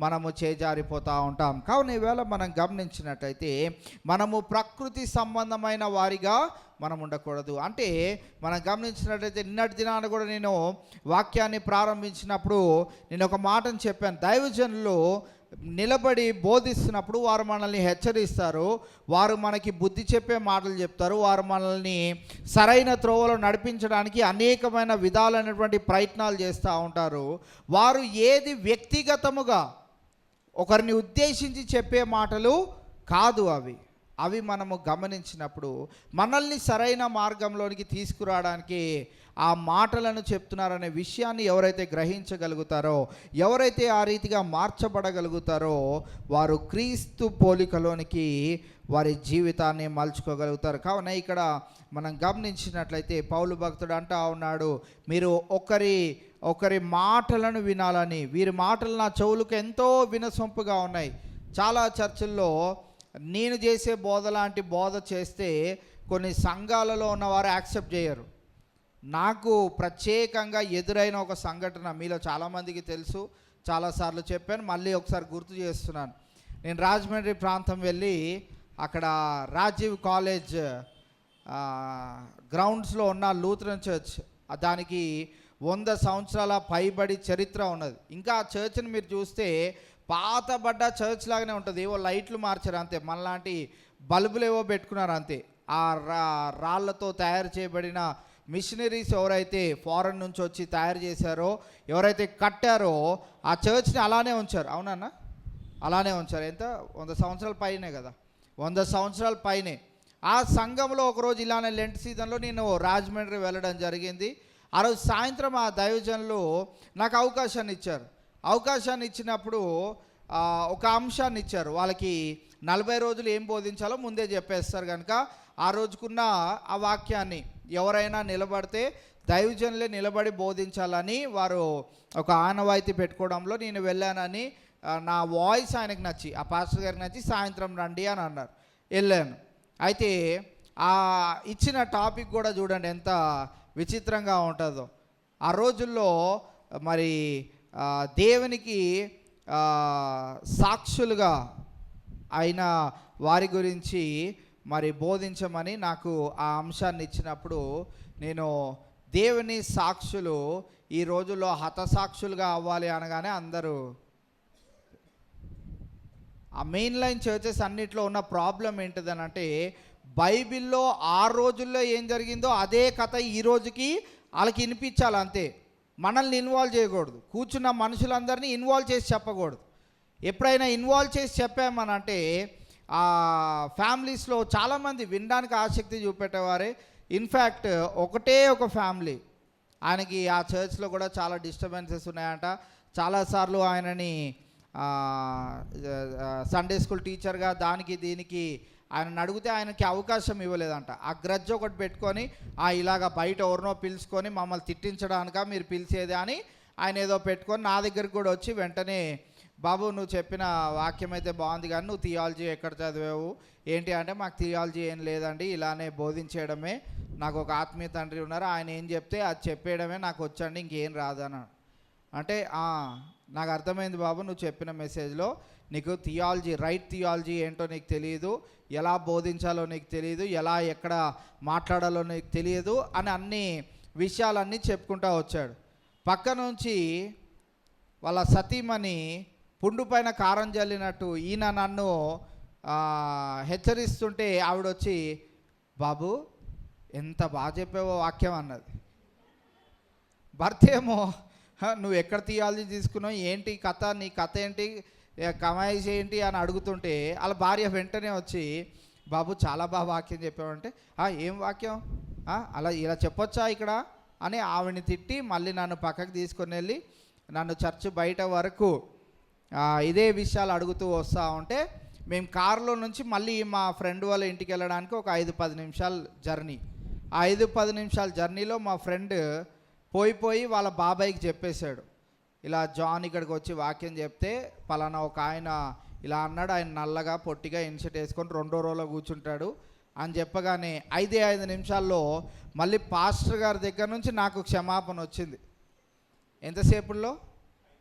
మనము చేజారిపోతూ ఉంటాం. కావున ఈవేళ మనం గమనించినట్టయితే మనము ప్రకృతి సంబంధమైన వారిగా మనం ఉండకూడదు. అంటే మనం గమనించినట్లయితే నిన్నటి దినాన కూడా నేను వాక్యాన్ని ప్రారంభించినప్పుడు నేను ఒక మాటను చెప్పాను. దైవజనులు నిలబడి బోధిస్తున్నప్పుడు వారు మనల్ని హెచ్చరిస్తారు, వారు మనకి బుద్ధి చెప్పే మాటలు చెప్తారు, వారు మనల్ని సరైన త్రోవలో నడిపించడానికి అనేకమైన విధాలైనటువంటి ప్రయత్నాలు చేస్తూ ఉంటారు. వారు ఏది వ్యక్తిగతముగా ఒకరిని ఉద్దేశించి చెప్పే మాటలు కాదు, అవి మనము గమనించినప్పుడు మనల్ని సరైన మార్గంలోనికి తీసుకురావడానికి ఆ మాటలను చెప్తున్నారనే విషయాన్ని ఎవరైతే గ్రహించగలుగుతారో, ఎవరైతే ఆ రీతిగా మార్చబడగలుగుతారో వారు క్రీస్తు పోలికలోనికి వారి జీవితాన్ని మలుచుకోగలుగుతారు. కావున ఇక్కడ మనం గమనించినట్లయితే పౌలు భక్తుడు అంటా ఉన్నాడు, మీరు ఒకరి మాటలను వినాలని. వీరి మాటలు నా చెవులకు ఎంతో వినసొంపుగా ఉన్నాయి. చాలా చర్చిల్లో నేను చేసే బోధ లాంటి బోధ చేస్తే కొన్ని సంఘాలలో ఉన్నవారు యాక్సెప్ట్ చేయరు. నాకు ప్రత్యేకంగా ఎదురైన ఒక సంఘటన మీలో చాలామందికి తెలుసు, చాలాసార్లు చెప్పాను, మళ్ళీ ఒకసారి గుర్తు చేస్తున్నాను. నేను రాజమండ్రి ప్రాంతం వెళ్ళి అక్కడ రాజీవ్ కాలేజ్ గ్రౌండ్స్లో ఉన్న లూథరన్ చర్చ్, దానికి 100 సంవత్సరాల పైబడి చరిత్ర ఉన్నది. ఇంకా ఆ చర్చ్ని మీరు చూస్తే పాతబడ్డ చర్చ్ లాగానే ఉంటుంది. ఏవో లైట్లు మార్చారు అంతే, మనలాంటి బల్బులు ఏవో పెట్టుకున్నారు అంతే. ఆ రాళ్లతో తయారు చేయబడిన మిషనరీస్ ఎవరైతే ఫారెన్ నుంచి వచ్చి తయారు చేశారో, ఎవరైతే కట్టారో ఆ చర్చ్ని అలానే ఉంచారు. అవునన్నా, అలానే ఉంచారు. ఎంత 100 సంవత్సరాల పైనే కదా, 100 సంవత్సరాల పైనే. ఆ సంఘంలో ఒకరోజు ఇలానే లెంట్ సీజన్లో నేను రాజమండ్రి వెళ్ళడం జరిగింది. ఆ రోజు సాయంత్రం ఆ దైవజనులు నాకు అవకాశాన్ని ఇచ్చారు. అవకాశాన్ని ఇచ్చినప్పుడు ఒక అంశాన్ని ఇచ్చారు. వాళ్ళకి 40 రోజులు ఏం బోధించాలో ముందే చెప్పేస్తారు కనుక ఆ రోజుకున్న ఆ వాక్యాన్ని ఎవరైనా నిలబడితే దైవజనులే నిలబడి బోధించాలని వారు ఒక ఆనవాయితీ పెట్టుకోవడంలో నేను వెళ్ళానని, నా వాయిస్ ఆయనకు నచ్చి, ఆ పాస్టర్ గారికి నచ్చి సాయంత్రం రండి అని అన్నారు. వెళ్ళాను. అయితే ఆ ఇచ్చిన టాపిక్ కూడా చూడండి ఎంత విచిత్రంగా ఉంటుందో. ఆ రోజుల్లో మరి దేవునికి సాక్షులుగా అయిన వారి గురించి మరి బోధించమని నాకు ఆ అంశాన్ని ఇచ్చినప్పుడు, నేను దేవుని సాక్షులు ఈ రోజుల్లో హతసాక్షులుగా అవ్వాలి అనగానే అందరూ, ఆ మెయిన్ లైన్ చర్చెస్ అన్నిట్లో ఉన్న ప్రాబ్లం ఏంటిదని అంటే, బైబిల్లో ఆ రోజుల్లో ఏం జరిగిందో అదే కథ ఈ రోజుకి వాళ్ళకి వినిపించాలి అంతే. మనల్ని ఇన్వాల్వ్ చేయకూడదు, కూర్చున్న మనుషులందరినీ ఇన్వాల్వ్ చేసి చెప్పకూడదు. ఎప్పుడైనా ఇన్వాల్వ్ చేసి చెప్పామనంటే ఆ ఫ్యామిలీస్లో చాలామంది వినడానికి ఆసక్తి చూపెట్టేవారే. ఇన్ఫ్యాక్ట్ ఒకటే ఒక ఫ్యామిలీ, ఆయనకి ఆ చర్చ్లో కూడా చాలా డిస్టర్బెన్సెస్ ఉన్నాయంట. చాలాసార్లు ఆయనని సండే స్కూల్ టీచర్గా దానికి దీనికి ఆయన అడిగితే ఆయనకి అవకాశం ఇవ్వలేదంట. ఆ గ్రడ్జ్ ఒకటి పెట్టుకొని ఇలాగ బయట ఎవరినో పిలుచుకొని మమ్మల్ని తిట్టించడానిక మీరు పిలిచేది అని ఆయన ఏదో పెట్టుకొని నా దగ్గరికి కూడా వచ్చి వెంటనే, బాబు నువ్వు చెప్పిన వాక్యం అయితే బాగుంది కానీ నువ్వు థియాలజీ ఎక్కడ చదివావు ఏంటి అంటే, మాకు థియాలజీ ఏం లేదండి, ఇలానే బోధించేయడమే, నాకు ఒక ఆత్మీయ తండ్రి ఉన్నారు, ఆయన ఏం చెప్తే అది చెప్పేయడమే నాకు వచ్చండి, ఇంకేం రాదన్నాడు. అంటే నాకు అర్థమైంది బాబు, నువ్వు చెప్పిన మెసేజ్లో నీకు థియాలజీ, రైట్ థియాలజీ ఏంటో నీకు తెలియదు, ఎలా బోధించాలో నీకు తెలియదు, ఎలా ఎక్కడ మాట్లాడాలో నీకు తెలియదు అని అన్ని విషయాలన్నీ చెప్పుకుంటూ వచ్చాడు. పక్క నుంచి వాళ్ళ సతీమణి పుండు పైన కారం జల్లినట్టు ఈయన నన్ను హెచ్చరిస్తుంటే ఆవిడొచ్చి, బాబు ఎంత బాగా చెప్పావో వాక్యం అన్నది. భర్త ఏమో, నువ్వు ఎక్కడ థియాలజీ తీసుకున్నావు ఏంటి కథ, నీ కథ ఏంటి, కమాయిష్ ఏంటి అని అడుగుతుంటే వాళ్ళ భార్య వెంటనే వచ్చి, బాబు చాలా బాగా వాక్యం చెప్పావంటే, ఏం వాక్యం, అలా ఇలా చెప్పొచ్చా ఇక్కడ అని ఆవిడని తిట్టి మళ్ళీ నన్ను పక్కకు తీసుకొని వెళ్ళి నన్ను చర్చ్ బయట వరకు ఇదే విషయాలు అడుగుతూ వస్తూ ఉంటే, మేము కారులో నుంచి మళ్ళీ మా ఫ్రెండ్ వాళ్ళ ఇంటికి వెళ్ళడానికి ఒక 5-10 నిమిషాల జర్నీ. ఆ 5-10 నిమిషాల జర్నీలో మా ఫ్రెండ్ పోయి వాళ్ళ బాబాయ్కి చెప్పేశాడు, ఇలా జాన్ ఇక్కడికి వచ్చి వాక్యం చెప్తే పలానా ఒక ఆయన ఇలా అన్నాడు, ఆయన నల్లగా పొట్టిగా ఇన్షర్ట్ వేసుకొని 2వ రోలో కూర్చుంటాడు అని చెప్పగానే 5 నిమిషాల్లో మళ్ళీ పాస్టర్ గారి దగ్గర నుంచి నాకు క్షమాపణ వచ్చింది. ఎంతసేపుల్లో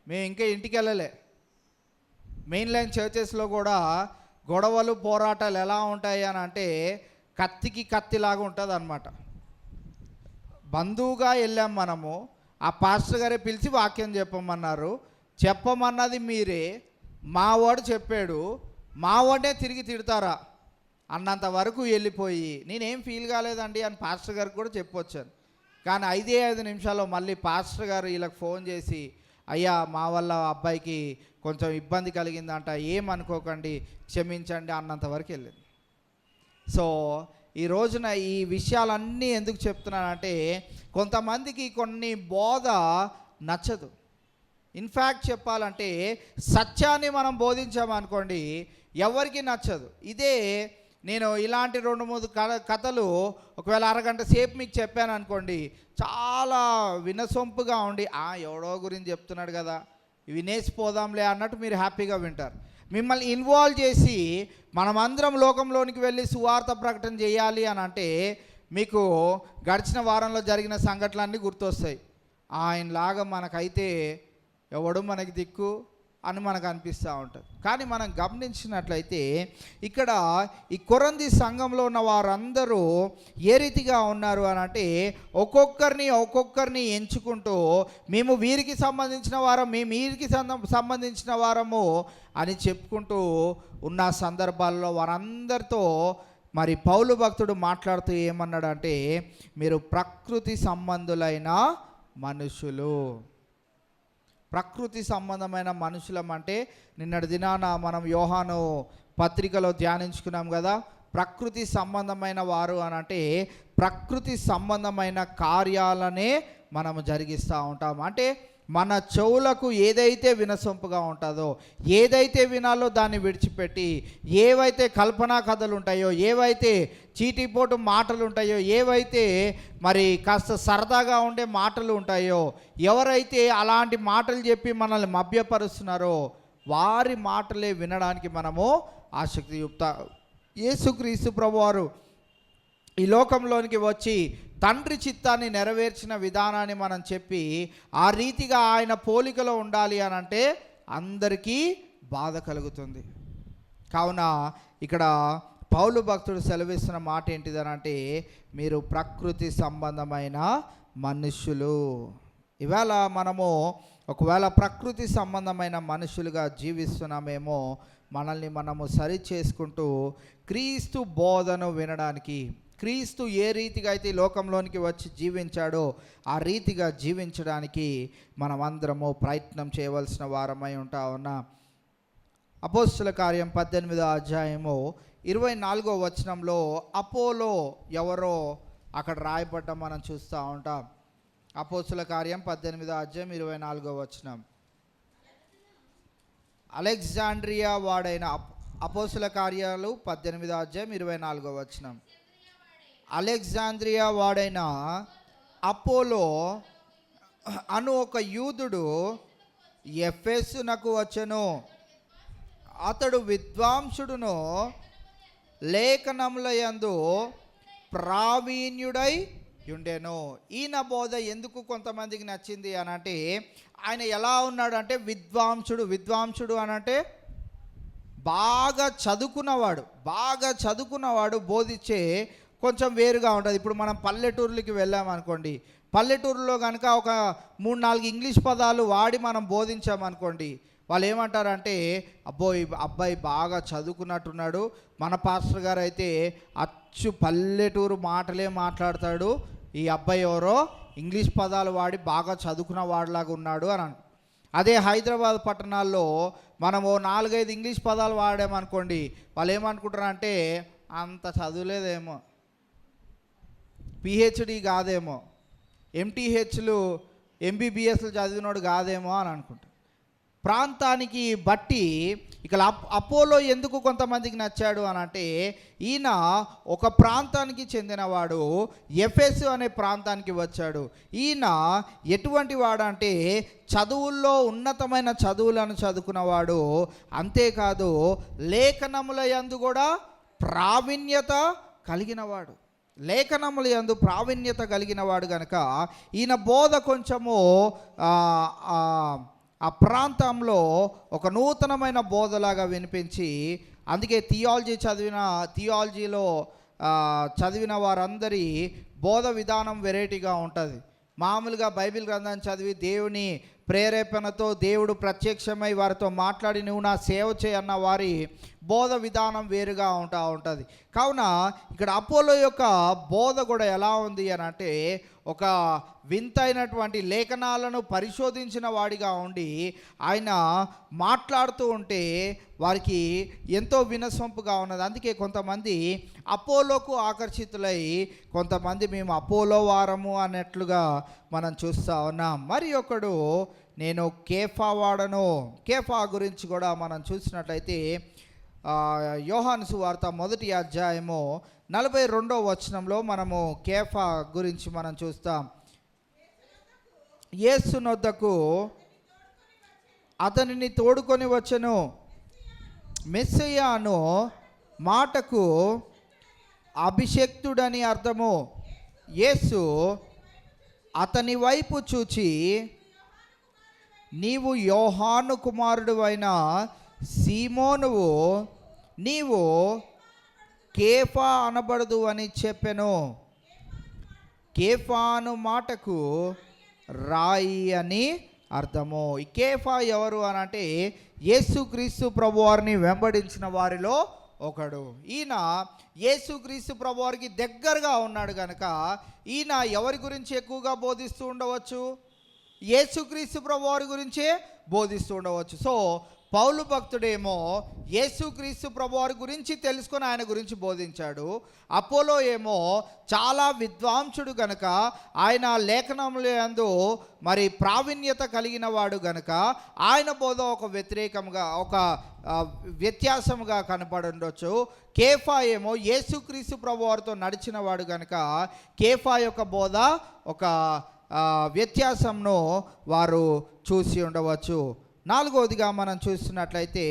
మేము ఇంకా ఇంటికి వెళ్ళలే, మెయిన్ లైన్ చర్చెస్లో కూడా గొడవలు పోరాటాలు ఎలా ఉంటాయి అని అంటే కత్తికి కత్తిలాగా ఉంటుంది అన్నమాట. బంధువుగా వెళ్ళాం మనము, ఆ పాస్టర్ గారే పిలిచి వాక్యం చెప్పమన్నారు, చెప్పమన్నది మీరే, మావాడు చెప్పాడు, మావాడే తిరిగి తిడతారా అన్నంత వరకు వెళ్ళిపోయి నేనేం ఫీల్ కాలేదండి అని పాస్టర్ గారికి కూడా చెప్పొచ్చాను. కానీ 5 నిమిషాల్లో మళ్ళీ పాస్టర్ గారు వీళ్ళకి ఫోన్ చేసి, అయ్యా మా వల్ల అబ్బాయికి కొంచెం ఇబ్బంది కలిగిందంట, ఏమనుకోకండి క్షమించండి అన్నంత వరకు వెళ్ళింది. సో ఈ రోజున ఈ విషయాలన్నీ ఎందుకు చెప్తున్నానంటే కొంతమందికి కొన్ని బోధ నచ్చదు. ఇన్ఫ్యాక్ట్ చెప్పాలంటే సత్యాన్ని మనం బోధించామనుకోండి ఎవరికి నచ్చదు. ఇదే నేను ఇలాంటి 2-3 కథలు ఒకవేళ అరగంట సేపు మీకు చెప్పాను అనుకోండి, చాలా వినసొంపుగా ఉండి ఎవడో గురించి చెప్తున్నాడు కదా వినేసిపోదాంలే అన్నట్టు మీరు హ్యాపీగా వింటారు. మిమ్మల్ని ఇన్వాల్వ్ చేసి మనమందరం లోకంలోనికి వెళ్ళి సువార్త ప్రకటన చేయాలి అని అంటే మీకు గడిచిన వారంలో జరిగిన సంఘటనలన్నీ గుర్తొస్తాయి. ఆయనలాగా మనకైతే ఎవడు మనకి దిక్కు అని మనకు అనిపిస్తూ ఉంటుంది. కానీ మనం గమనించినట్లయితే ఇక్కడ ఈ కొరంథీ సంఘంలో ఉన్న వారందరూ ఏ రీతిగా ఉన్నారు అని అంటే ఒక్కొక్కరిని ఎంచుకుంటూ మేము వీరికి సంబంధించిన వారం, మేము వీరికి సంబంధించిన వారము అని చెప్పుకుంటూ ఉన్న సందర్భాల్లో వారందరితో మరి పౌలు భక్తుడు మాట్లాడుతూ ఏమన్నాడంటే మీరు ప్రకృతి సంబంధులైన మనుషులు. ప్రకృతి సంబంధమైన మనుషులం అంటే నిన్నటి దినాన మనం యోహాను పత్రికలో ధ్యానించుకున్నాం కదా. ప్రకృతి సంబంధమైన వారు అని అంటే ప్రకృతి సంబంధమైన కార్యాలనే మనము జరిగిస్తూ ఉంటాం. అంటే మన చెవులకు ఏదైతే వినసొంపుగా ఉంటుందో, ఏదైతే వినాలో దాన్ని విడిచిపెట్టి, ఏవైతే కల్పనా కథలు ఉంటాయో, ఏవైతే చీటిపోటు మాటలు ఉంటాయో, ఏవైతే మరి కాస్త సరదాగా ఉండే మాటలు ఉంటాయో, ఎవరైతే అలాంటి మాటలు చెప్పి మనల్ని మభ్యపరుస్తున్నారో వారి మాటలే వినడానికి మనము ఆసక్తి చూపుతా. యేసుక్రీస్తు ప్రభువారు ఈ లోకంలోనికి వచ్చి తండ్రి చిత్తాన్ని నెరవేర్చిన విధానాన్ని మనం చెప్పి ఆ రీతిగా ఆయన పోలికలో ఉండాలి అని అంటే అందరికీ బాధ కలుగుతుంది. కావున ఇక్కడ పౌలు భక్తుడు సెలవిస్తున్న మాట ఏంటిదనంటే మీరు ప్రకృతి సంబంధమైన మనుషులు. ఇవాళ మనము ఒకవేళ ప్రకృతి సంబంధమైన మనుషులుగా జీవిస్తున్నామేమో మనల్ని మనము సరి చేసుకుంటూ క్రీస్తు బోధను వినడానికి, క్రీస్తు ఏ రీతిగా అయితే లోకంలోనికి వచ్చి జీవించాడో ఆ రీతిగా జీవించడానికి మనమందరము ప్రయత్నం చేయవలసిన వారమై ఉంటా ఉన్నాం. అపోస్తుల కార్యం 18వ అధ్యాయము 24వ వచనంలో అపోలో ఎవరో అక్కడ రాయబడ్డ మనం చూస్తూ ఉంటాం. అపోస్తుల కార్యం 18వ అధ్యాయం 24వ వచనం. అలెగ్జాండ్రియా వాడైన అపోస్తుల కార్యాలు 18వ అధ్యాయం 24వ వచనం. అలెగ్జాంద్రియా వాడైన అపోలో అను ఒక యూదుడు ఎఫెసునకు వచ్చెను. అతడు విద్వాంసుడును లేఖనముల యందు ప్రావీణ్యుడై ఉండెను. ఈయన బోధ ఎందుకు కొంతమందికి నచ్చింది అని అంటే ఆయన ఎలా ఉన్నాడు అంటే విద్వాంసుడు అని అంటే బాగా చదువుకున్నవాడు బోధించే కొంచెం వేరుగా ఉంటుంది. ఇప్పుడు మనం పల్లెటూర్లకి వెళ్ళామనుకోండి, పల్లెటూరులో కనుక ఒక 3-4 ఇంగ్లీష్ పదాలు వాడి మనం బోధించామనుకోండి, వాళ్ళు ఏమంటారంటే అబ్బాయి బాగా చదువుకున్నట్టున్నాడు, మన పాస్టర్ గారు అయితే అచ్చు పల్లెటూరు మాటలే మాట్లాడతాడు, ఈ అబ్బాయి ఎవరో ఇంగ్లీష్ పదాలు వాడి బాగా చదువుకున్న వాడిలాగా ఉన్నాడు అని. అదే హైదరాబాద్ పట్టణాల్లో మనము 4-5 ఇంగ్లీష్ పదాలు వాడామనుకోండి, వాళ్ళు ఏమనుకుంటారంటే అంత చదువులేదేమో, పిహెచ్డి కాదేమో, ఎంటీహెచ్లు ఎంబీబీఎస్లు చదివినోడు కాదేమో అని అనుకుంటారు. ప్రాంతానికి బట్టి ఇక్కడ అపోలో ఎందుకు కొంతమందికి నచ్చాడు అని అంటే ఈయన ఒక ప్రాంతానికి చెందినవాడు, ఎఫెసు అనే ప్రాంతానికి వచ్చాడు. ఈయన ఎటువంటి వాడు అంటే చదువుల్లో ఉన్నతమైన చదువులను చదువుకున్నవాడు, అంతేకాదు లేఖనముల యందు కూడా ప్రావీణ్యత కలిగినవాడు. లేఖనముల యందు ప్రావీణ్యత కలిగినవాడు కనుక ఈయన బోధ కొంచెము ఆ ప్రాంతంలో ఒక నూతనమైన బోధలాగా వినిపించి, అందుకే థియాలజీలో చదివిన వారందరి బోధ విధానం వెరైటీగా ఉంటుంది. మామూలుగా బైబిల్ గ్రంథాన్ని చదివి దేవుని ప్రేరేపణతో దేవుడు ప్రత్యక్షమై వారితో మాట్లాడి నువ్వు నా సేవ చేయన్న వారి బోధ విధానం వేరుగా ఉంటుంది. కావున ఇక్కడ అపోలో యొక్క బోధ కూడా ఎలా ఉంది అని అంటే, ఒక వింతైనటువంటి లేఖనాలను పరిశోధించిన వాడిగా ఉండి ఆయన మాట్లాడుతూ ఉంటే వారికి ఎంతో వినసొంపుగా ఉన్నది. అందుకే కొంతమంది అపోలోకు ఆకర్షితులై కొంతమంది మేము అపోలో వారము అన్నట్లుగా మనం చూస్తూ ఉన్నాం. మరి ఒకడు నేను కేఫా వాడను. కేఫా గురించి కూడా మనం చూసినట్లయితే యోహాను సువార్త 1వ అధ్యాయము 42వ వచనంలో మనము కేఫా గురించి మనం చూస్తాం. యేసు నొద్దకు అతనిని తోడుకొని వచ్చెను. మెస్సయ్య అను మాటకు అభిషక్తుడని అర్థము. యేసు అతని వైపు చూచి, నీవు యోహాను కుమారుడు అయిన సీమోనువు, నీవు కేఫా అనబడదు అని చెప్పెను. కేఫా అను మాటకు రాయి అని అర్థము. ఈ కేఫా ఎవరు అని అంటే యేసుక్రీస్తు ప్రభువారిని వెంబడించిన వారిలో ఒకడు. ఈయన యేసుక్రీస్తు ప్రభువారికి దగ్గరగా ఉన్నాడు కనుక ఈయన ఎవరి గురించి ఎక్కువగా బోధిస్తూ ఉండవచ్చు? యేసుక్రీస్తు ప్రభువారి గురించే బోధిస్తూ ఉండవచ్చు. సో పౌలు భక్తుడేమో యేసుక్రీస్తు ప్రభువారి గురించి తెలుసుకొని ఆయన గురించి బోధించాడు. అపోలో ఏమో చాలా విద్వాంసుడు కనుక ఆయన లేఖనములందు మరి ప్రావీణ్యత కలిగిన వాడు కనుక ఆయన బోధ ఒక వ్యత్యాసముగా కనపడుండొచ్చు. కేఫా ఏమో యేసుక్రీస్తు ప్రభువారితో నడిచిన వాడు కనుక కేఫా యొక్క బోధ ఒక వ్యత్యాసంను వారు చూసి ఉండవచ్చు. 4వదిగా మనం చూస్తున్నట్లయితే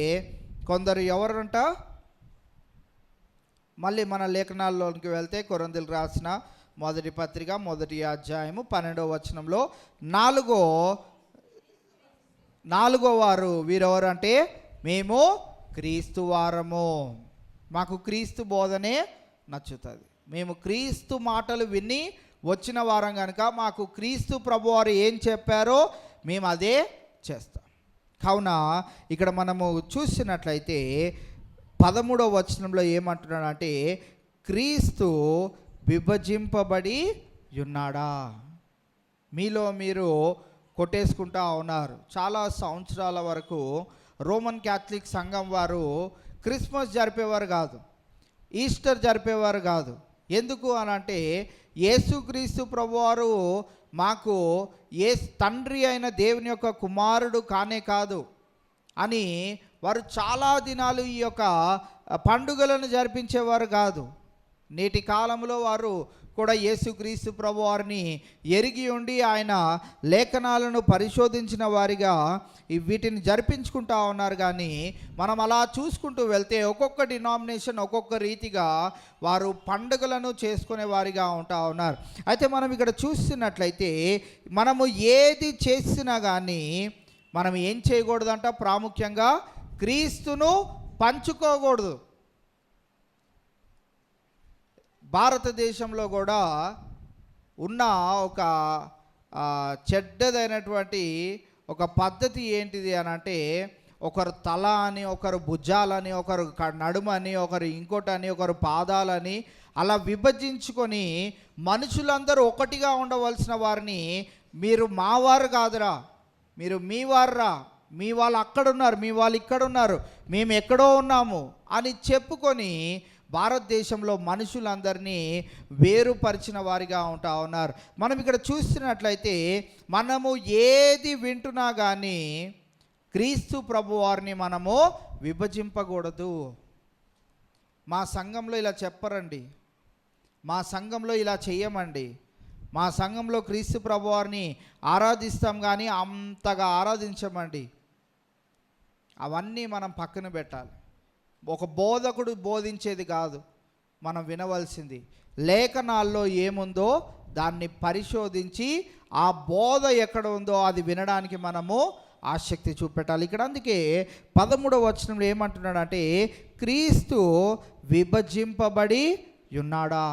కొందరు ఎవరంట, మళ్ళీ మన లేఖనాల్లోనికి వెళ్తే కొరింథీయులకు రాసిన మొదటి పత్రిక 1వ అధ్యాయము 12వ వచనంలో నాలుగో వారు వీరెవరు అంటే, మేము క్రీస్తు వారము, మాకు క్రీస్తు బోధనే నచ్చుతుంది, మేము క్రీస్తు మాటలు విని వచ్చిన వారం కనుక మాకు క్రీస్తు ప్రభువారు ఏం చెప్పారో మేము అదే చేస్తాం. కావున ఇక్కడ మనము చూసినట్లయితే 13వ వచనంలో ఏమంటున్నాడంటే, క్రీస్తు విభజింపబడి ఉన్నాడా? మీలో మీరు కొట్టేసుకుంటా ఉన్నారు. చాలా సంవత్సరాల వరకు రోమన్ క్యాథలిక్ సంఘం వారు క్రిస్మస్ జరిపేవారు కాదు, ఈస్టర్ జరిపేవారు కాదు. ఎందుకు అని అంటే యేసుక్రీస్తు ప్రభువారు మాకు తండ్రి అయిన దేవుని యొక్క కుమారుడు కానే కాదు అని వారు చాలా దినాలు ఈ యొక్క పండుగలను జరిపించేవారు కాదు. నేటి కాలంలో వారు కూడా యేసుక్రీస్తు ప్రభువారిని ఎరిగి ఉండి ఆయన లేఖనాలను పరిశోధించిన వారిగా వీటిని జరిపించుకుంటా ఉన్నారు. కానీ మనం అలా చూసుకుంటూ వెళ్తే ఒక్కొక్క డినామినేషన్ ఒక్కొక్క రీతిగా వారు పండుగలను చేసుకునే వారిగా ఉంటా ఉన్నారు. అయితే మనం ఇక్కడ చూస్తున్నట్లయితే మనము ఏది చేసినా కానీ మనం ఏం చేయకూడదంట, ప్రాముఖ్యంగా క్రీస్తును పంచుకోకూడదు. భారతదేశంలో కూడా ఉన్న ఒక చెడ్డదైనటువంటి ఒక పద్ధతి ఏంటిది అని అంటే, ఒకరు తల అని, ఒకరు భుజాలని, ఒకరు నడుమని, ఒకరు ఇంకోటని, ఒకరు పాదాలని అలా విభజించుకొని మనుషులందరూ ఒకటిగా ఉండవలసిన వారిని మీరు మావారు కాదురా, మీరు మీ వారురా, మీ వాళ్ళు అక్కడున్నారు, మీ వాళ్ళు ఇక్కడున్నారు, మేము ఎక్కడో ఉన్నాము అని చెప్పుకొని భారతదేశంలో మనుషులందరినీ వేరుపరిచిన వారిగా ఉంటా ఉన్నారు. మనం ఇక్కడ చూస్తున్నట్లయితే మనము ఏది వింటున్నా కానీ క్రీస్తు ప్రభువారిని మనము విభజింపకూడదు. మా సంఘంలో ఇలా చెప్పరండి, మా సంఘంలో ఇలా చెయ్యమండి, మా సంఘంలో క్రీస్తు ప్రభువారిని ఆరాధిస్తాం కానీ అంతగా ఆరాధించమండి, అవన్నీ మనం పక్కన పెట్టాలి. ఒక బోధకుడు బోధించేది కాదు మనం వినవలసింది, లేఖనాల్లో ఏముందో దాన్ని పరిశోధించి ఆ బోధ ఎక్కడ ఉందో అది వినడానికి మనము ఆసక్తి చూపెట్టాలి. ఇక్కడ అందుకే 13వ వచనంలో ఏమంటున్నాడంటే క్రీస్తు విభజింపబడి ఉన్నాడా.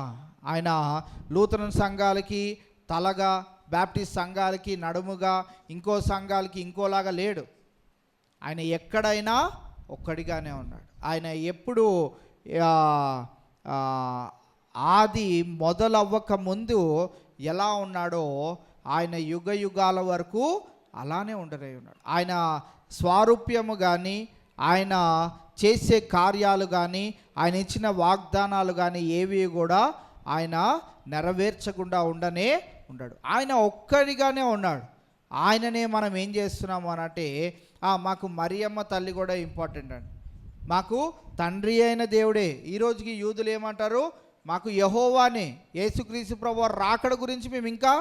ఆయన లూథరన్ సంఘాలకి తలగా, బ్యాప్టిస్ట్ సంఘాలకి నడుముగా, ఇంకో సంఘాలకి ఇంకోలాగా లేడు. ఆయన ఎక్కడైనా ఒక్కడిగానే ఉన్నాడు. ఆయన ఎప్పుడు ఆది మొదలవ్వక ముందు ఎలా ఉన్నాడో ఆయన యుగ యుగాల వరకు అలానే ఉండనే ఉన్నాడు. ఆయన స్వారూప్యము కానీ, ఆయన చేసే కార్యాలు కానీ, ఆయన ఇచ్చిన వాగ్దానాలు కానీ ఏవి కూడా ఆయన నెరవేర్చకుండా ఉండనే ఉన్నాడు. ఆయన ఒక్కడిగానే ఉన్నాడు. ఆయననే మనం ఏం చేస్తున్నాము అనంటే మాకు మరియమ్మ తల్లి కూడా ఇంపార్టెంట్ అండి. మాకు తండ్రి అయిన దేవుడే. ఈరోజుకి యూదులు ఏమంటారు, మాకు యెహోవానే, యేసుక్రీస్తు ప్రభువు రాకడ గురించి మేము ఇంకా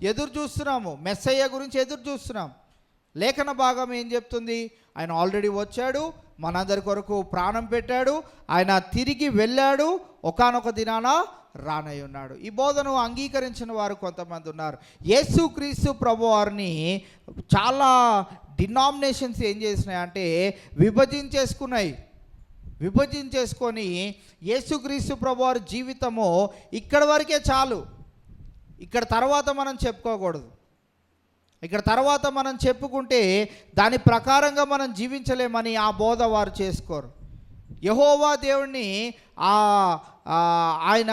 ఎదురు చూస్తున్నాము, మెస్సయ్య గురించి ఎదురు చూస్తున్నాం. లేఖన భాగం ఏం చెప్తుంది, ఆయన ఆల్రెడీ వచ్చాడు, మనందరి కొరకు ప్రాణం పెట్టాడు, ఆయన తిరిగి వెళ్ళాడు, ఒకానొక దినాన రానై ఉన్నాడు. ఈ బోధను అంగీకరించిన వారు కొంతమంది ఉన్నారు. యేసుక్రీస్తు ప్రభువారిని చాలా డినామినేషన్స్ ఏం చేసినాయి అంటే విభజించేసుకొని యేసుక్రీస్తు ప్రభువారి జీవితము ఇక్కడ వరకే చాలు, ఇక్కడ తర్వాత మనం చెప్పుకోకూడదు, ఇక్కడ తర్వాత మనం చెప్పుకుంటే దాని ప్రకారంగా మనం జీవించలేమని ఆ బోధ వారు చేసుకోరు. యెహోవా దేవుణ్ణి ఆయన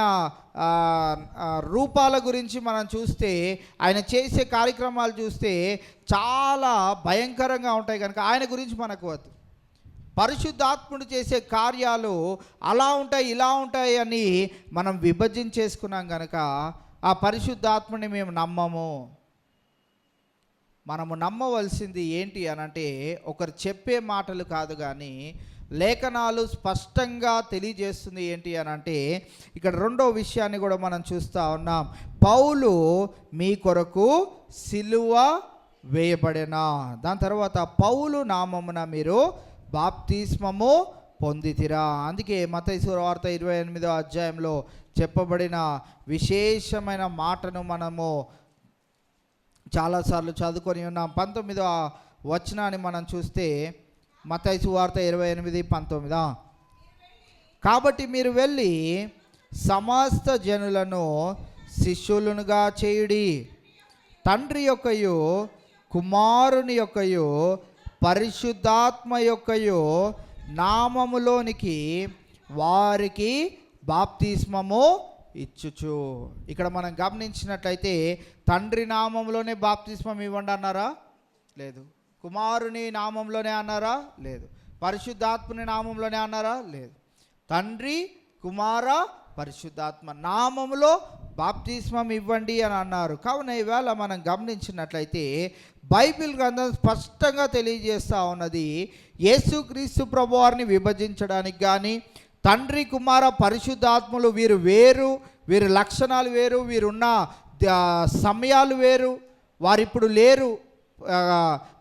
రూపాల గురించి మనం చూస్తే, ఆయన చేసే కార్యక్రమాలు చూస్తే చాలా భయంకరంగా ఉంటాయి కనుక ఆయన గురించి మనకు వద్దు. పరిశుద్ధాత్ముడు చేసే కార్యాలు అలా ఉంటాయి ఇలా ఉంటాయి అని మనం విభజించేసుకున్నాం కనుక ఆ పరిశుద్ధాత్ముని మేము నమ్మము. మనము నమ్మవలసింది ఏంటి అనంటే ఒకరు చెప్పే మాటలు కాదు, కానీ లేఖనాలు స్పష్టంగా తెలియజేస్తుంది ఏంటి అనంటే ఇక్కడ రెండో విషయాన్ని కూడా మనం చూస్తూ ఉన్నాం. పౌలు మీ కొరకు సిలువ వేయబడెనా, దాని తర్వాత పౌలు నామమున మీరు బాప్తిస్మము పొందితిరా. అందుకే మత్తయి సువార్త 28వ అధ్యాయంలో చెప్పబడిన విశేషమైన మాటను మనము చాలాసార్లు చదువుకొని ఉన్నాం. 19వ వచనాన్ని మనం చూస్తే మత్తయి సువార్త 28:19, కాబట్టి మీరు వెళ్ళి సమస్త జనులను శిష్యులుగా చేయుడి, తండ్రి యొక్కయు కుమారుని యొక్కయు పరిశుద్ధాత్మ యొక్కయు నామములోనికి వారికి బాప్తిస్మము ఇచ్చుచు. ఇక్కడ మనం గమనించినట్లయితే తండ్రి నామంలోనే బాప్తిస్మం ఇవ్వండి అన్నారా? లేదు. కుమారుని నామంలోనే అన్నారా? లేదు. పరిశుద్ధాత్మని నామంలోనే అన్నారా? లేదు. తండ్రి, కుమార, పరిశుద్ధాత్మ నామములో బాప్తిస్మం ఇవ్వండి అని అన్నారు. కావున ఈవేళ మనం గమనించినట్లయితే బైబిల్ గ్రంథం స్పష్టంగా తెలియజేస్తూ ఉన్నది, యేసుక్రీస్తు ప్రభువారిని విభజించడానికి కానీ, తండ్రి, కుమార, పరిశుద్ధాత్మలు వీరు వేరు, వీరి లక్షణాలు వేరు, వీరున్న సమయాలు వేరు, వారిప్పుడు లేరు,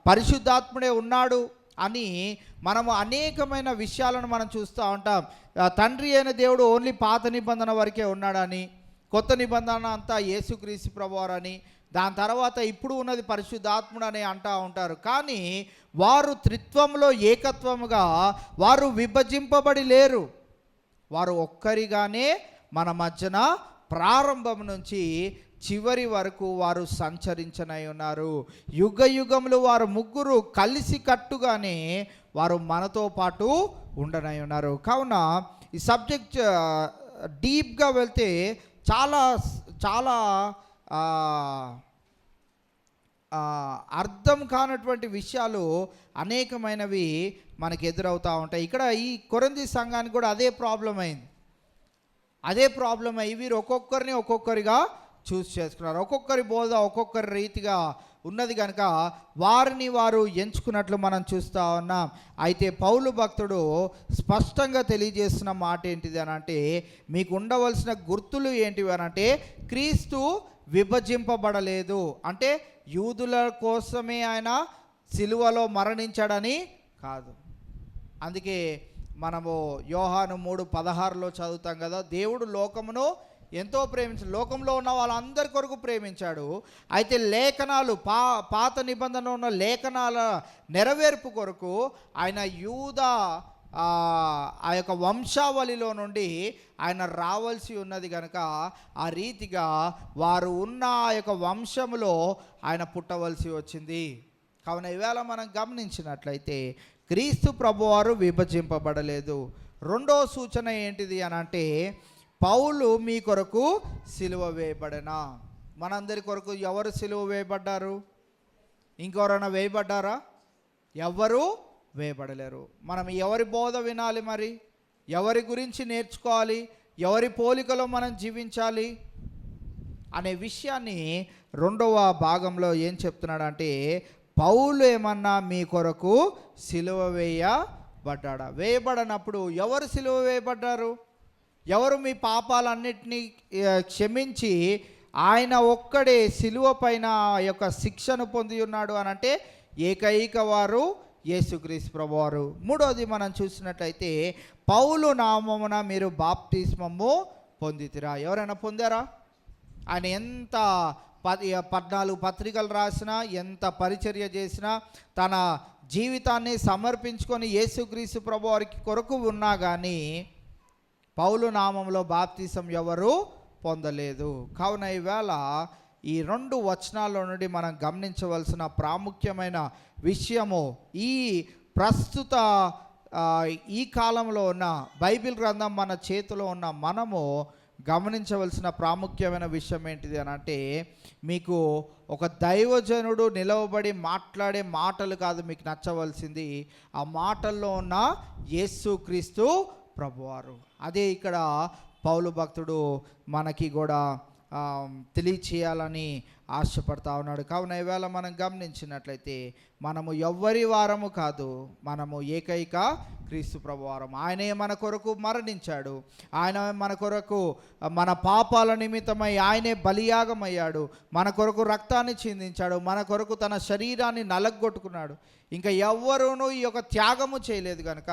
పరిశుద్ధాత్ముడే ఉన్నాడు అని మనము అనేకమైన విషయాలను మనం చూస్తూ ఉంటాం. తండ్రి అయిన దేవుడు ఓన్లీ పాత నిబంధన వరకే ఉన్నాడని, కొత్త నిబంధన అంతా యేసుక్రీస్తు ప్రభువారని, దాని తర్వాత ఇప్పుడు ఉన్నది పరిశుద్ధాత్ముడు అని అంటూ ఉంటారు. కానీ వారు త్రిత్వంలో ఏకత్వముగా వారు విభజింపబడి లేరు. వారు ఒక్కరిగానే మన మధ్యన ప్రారంభం నుంచి చివరి వరకు వారు సంచరించనై ఉన్నారు. యుగ యుగములు వారు ముగ్గురు కలిసి కట్టుగానే వారు మనతో పాటు ఉండనై ఉన్నారు. కావున ఈ సబ్జెక్ట్ డీప్గా వెళ్తే చాలా చాలా అర్థం కానటువంటి విషయాలు అనేకమైనవి మనకు ఎదురవుతూ ఉంటాయి. ఇక్కడ ఈ కొరింథీ సంఘానికి కూడా అదే ప్రాబ్లం అయింది. అదే ప్రాబ్లం అయ్యి వీరు ఒక్కొక్కరిని ఒక్కొక్కరిగా చూస్ చేసుకున్నారు. ఒక్కొక్కరి బోధ ఒక్కొక్కరి రీతిగా ఉన్నది కనుక వారిని వారు ఎంచుకున్నట్లు మనం చూస్తూ ఉన్నాం. అయితే పౌలు భక్తుడు స్పష్టంగా తెలియజేస్తున్న మాట ఏంటిది అని అంటే, మీకు ఉండవలసిన గుర్తులు ఏంటివి అని అంటే, క్రీస్తు విభజింపబడలేదు అంటే యూదుల కోసమే ఆయన సిలువలో మరణించాడని కాదు. అందుకే మనము యోహాను 3:16 చదువుతాం కదా, దేవుడు లోకమును ఎంతో ప్రేమించాడు. లోకంలో ఉన్న వాళ్ళందరి కొరకు ప్రేమించాడు. అయితే లేఖనాలు పాత నిబంధనలో ఉన్న లేఖనాల నెరవేర్పు కొరకు ఆయన యూదా ఆ యొక్క వంశావళిలో నుండి ఆయన రావాల్సి ఉన్నది కనుక ఆ రీతిగా వారు ఉన్న ఆ యొక్క వంశములో ఆయన పుట్టవలసి వచ్చింది. కావున ఈవేళ మనం గమనించినట్లయితే క్రీస్తు ప్రభువారు విభజింపబడలేదు. రెండో సూచన ఏంటిది అని అంటే, పౌలు మీ కొరకు సిలువ వేయబడెనా. మనందరి కొరకు ఎవరు సిలువ వేయబడ్డారు? ఇంకెవరైనా వేయబడ్డారా? ఎవ్వరూ వేయబడలేరు. మనం ఎవరి బోధ వినాలి? మరి ఎవరి గురించి నేర్చుకోవాలి? ఎవరి పోలికలో మనం జీవించాలి అనే విషయాన్ని రెండవ భాగంలో ఏం చెప్తున్నాడంటే, పౌలు ఏమన్నా మీ కొరకు సిలువ వేయబడ్డాడా? వేయబడినప్పుడు ఎవరు సిలువ వేయబడ్డారు? ఎవరు మీ పాపాలన్నిటినీ క్షమించి ఆయన ఒక్కడే సిలువ పైన ఆ యొక్క శిక్షను పొంది ఉన్నాడు అని అంటే ఏకైక వారు యేసుక్రీస్తు ప్రభువారు. మూడోది మనం చూసినట్లయితే, పౌలు నామమున మీరు బాప్తిస్మము పొందితిరా. ఎవరైనా పొందారా? ఆయన ఎంత 14 పత్రికలు రాసినా, ఎంత పరిచర్య చేసినా, తన జీవితాన్ని సమర్పించుకొని యేసుక్రీస్తు ప్రభువారికి కొరకు ఉన్నా కానీ పౌలు నామంలో బాప్తిసం ఎవరు పొందలేదు. కావున ఈవేళ ఈ 2 వచనాల్లో నుండి మనం గమనించవలసిన ప్రాముఖ్యమైన విషయము, ఈ ప్రస్తుత ఈ కాలంలో ఉన్న బైబిల్ గ్రంథం మన చేతిలో ఉన్న మనము గమనించవలసిన ప్రాముఖ్యమైన విషయం ఏంటిది అని అంటే, మీకు ఒక దైవజనుడు నిలవబడి మాట్లాడే మాటలు కాదు మీకు నచ్చవలసింది, ఆ మాటల్లో ఉన్న యేసుక్రీస్తు ప్రభువారు. అదే ఇక్కడ పౌలు భక్తుడు మనకి కూడా తెలియచేయాలని ఆశపడతా ఉన్నాడు. కావున ఈవేళ మనం గమనించినట్లయితే మనము ఎవ్వరి వారము కాదు, మనము ఏకైక క్రీస్తు ప్రభువారం. ఆయనే మన కొరకు మరణించాడు, ఆయన మన కొరకు మన పాపాల నిమిత్తమై ఆయనే బలియాగమయ్యాడు, మన కొరకు రక్తాన్ని చిందించాడు, మన కొరకు తన శరీరాన్ని నలగొట్టుకున్నాడు. ఇంకా ఎవ్వరూనూ ఈ యొక్క త్యాగము చేయలేదు కనుక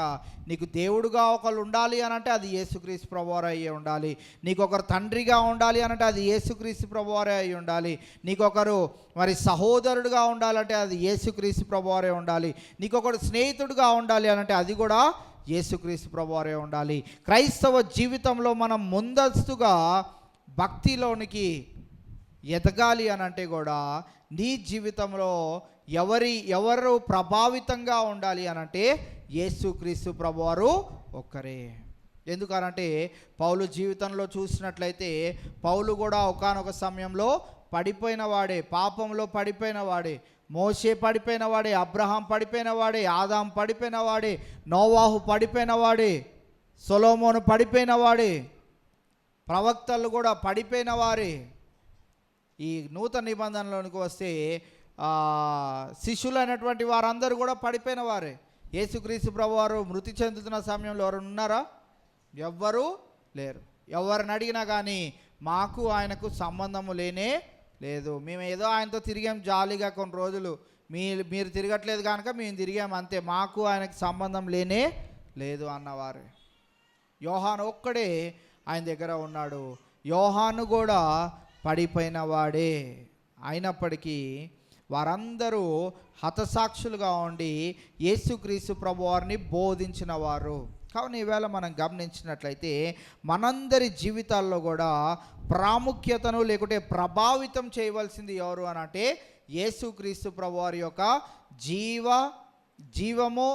నీకు దేవుడుగా ఒకరు ఉండాలి అనంటే అది యేసుక్రీస్తు ప్రభువారే అయ్యి ఉండాలి. నీకు ఒకరు తండ్రిగా ఉండాలి అనంటే అది యేసుక్రీస్తు ప్రభువారే అయి ఉండాలి. నీకొకరు మరి సహోదరుడుగా ఉండాలంటే అది యేసుక్రీస్తు ప్రభువారే ఉండాలి. నీకొకరు స్నేహితుడుగా ఉండాలి అనంటే అది కూడా యేసుక్రీస్తు ప్రభువారే ఉండాలి. క్రైస్తవ జీవితంలో మనం ముందస్తుగా భక్తిలోనికి ఎదగాలి అనంటే కూడా నీ జీవితంలో ఎవరు ప్రభావితంగా ఉండాలి అనంటే యేసుక్రీస్తు ప్రభువారు ఒక్కరే. ఎందుకనంటే పౌలు జీవితంలో చూసినట్లయితే పౌలు కూడా ఒకానొక సమయంలో పడిపోయిన వాడే, పాపంలో పడిపోయిన వాడే. మోషే పడిపోయిన వాడే, అబ్రహాం పడిపోయిన వాడే, ఆదాం పడిపోయిన వాడే, నోవాహు పడిపోయిన వాడే, సొలొమోను పడిపోయిన వాడే, ప్రవక్తలు కూడా పడిపోయిన వారే. ఈ నూతన నిబంధనలోనికి వస్తే శిష్యులు అనేటువంటి వారందరూ కూడా పడిపోయిన వారే. యేసుక్రీస్తు ప్రభువారు మృతి చెందుతున్న సమయంలో ఎవరు ఉన్నారా? ఎవ్వరూ లేరు. ఎవరిని అడిగినా కానీ మాకు ఆయనకు సంబంధము లేనే లేదు, మేము ఏదో ఆయనతో తిరిగాం జాలీగా కొన్ని రోజులు, మీరు తిరగట్లేదు కనుక మేము తిరిగాం అంతే, మాకు ఆయనకు సంబంధం లేనే లేదు అన్నవారు. యోహాను ఒక్కడే ఆయన దగ్గర ఉన్నాడు. యోహాను కూడా పడిపోయిన వాడే. అయినప్పటికీ వారందరూ హతసాక్షులుగా ఉండి యేసుక్రీస్తు ప్రభువారిని బోధించిన వారు. కావున ఈవేళ మనం గమనించినట్లయితే మనందరి జీవితాల్లో కూడా ప్రాముఖ్యతను లేకుంటే ప్రభావితం చేయవలసింది ఎవరు అని అంటే యేసుక్రీస్తు ప్రభువారి యొక్క జీవము,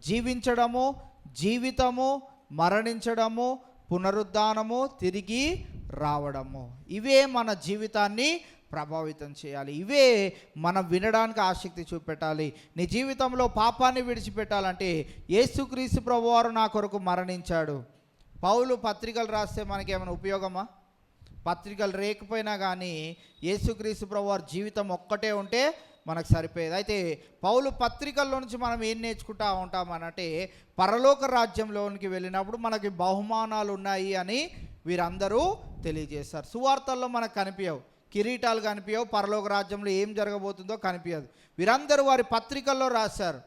జీవించడము, జీవితము, మరణించడము, పునరుద్ధానము, తిరిగి రావడము, ఇవే మన జీవితాన్ని ప్రభావితం చేయాలి. ఇవే మనం వినడానికి ఆసక్తి చూపెట్టాలి. నీ జీవితంలో పాపాన్ని విడిచిపెట్టాలంటే యేసుక్రీస్తు ప్రభువారు నా కొరకు మరణించాడు. పౌలు పత్రికలు రాస్తే మనకేమైనా ఉపయోగమా? పత్రికలు రేకపోయినా కానీ యేసుక్రీస్తు ప్రభువారు జీవితం ఒక్కటే ఉంటే మనకు సరిపోయేది. అయితే పౌలు పత్రికల్లో నుంచి మనం ఏం నేర్చుకుంటా ఉంటామనంటే పరలోక రాజ్యంలోనికి వెళ్ళినప్పుడు మనకి బహుమానాలు ఉన్నాయి అని వీరందరూ తెలియజేస్తారు. సువార్తల్లో మనకు కనిపించవు, కిరీటాలు కనిపించవు, పరలోక రాజ్యంలో ఏం జరగబోతుందో కనిపించదు. వీరందరూ వారి పత్రికల్లో రాశారు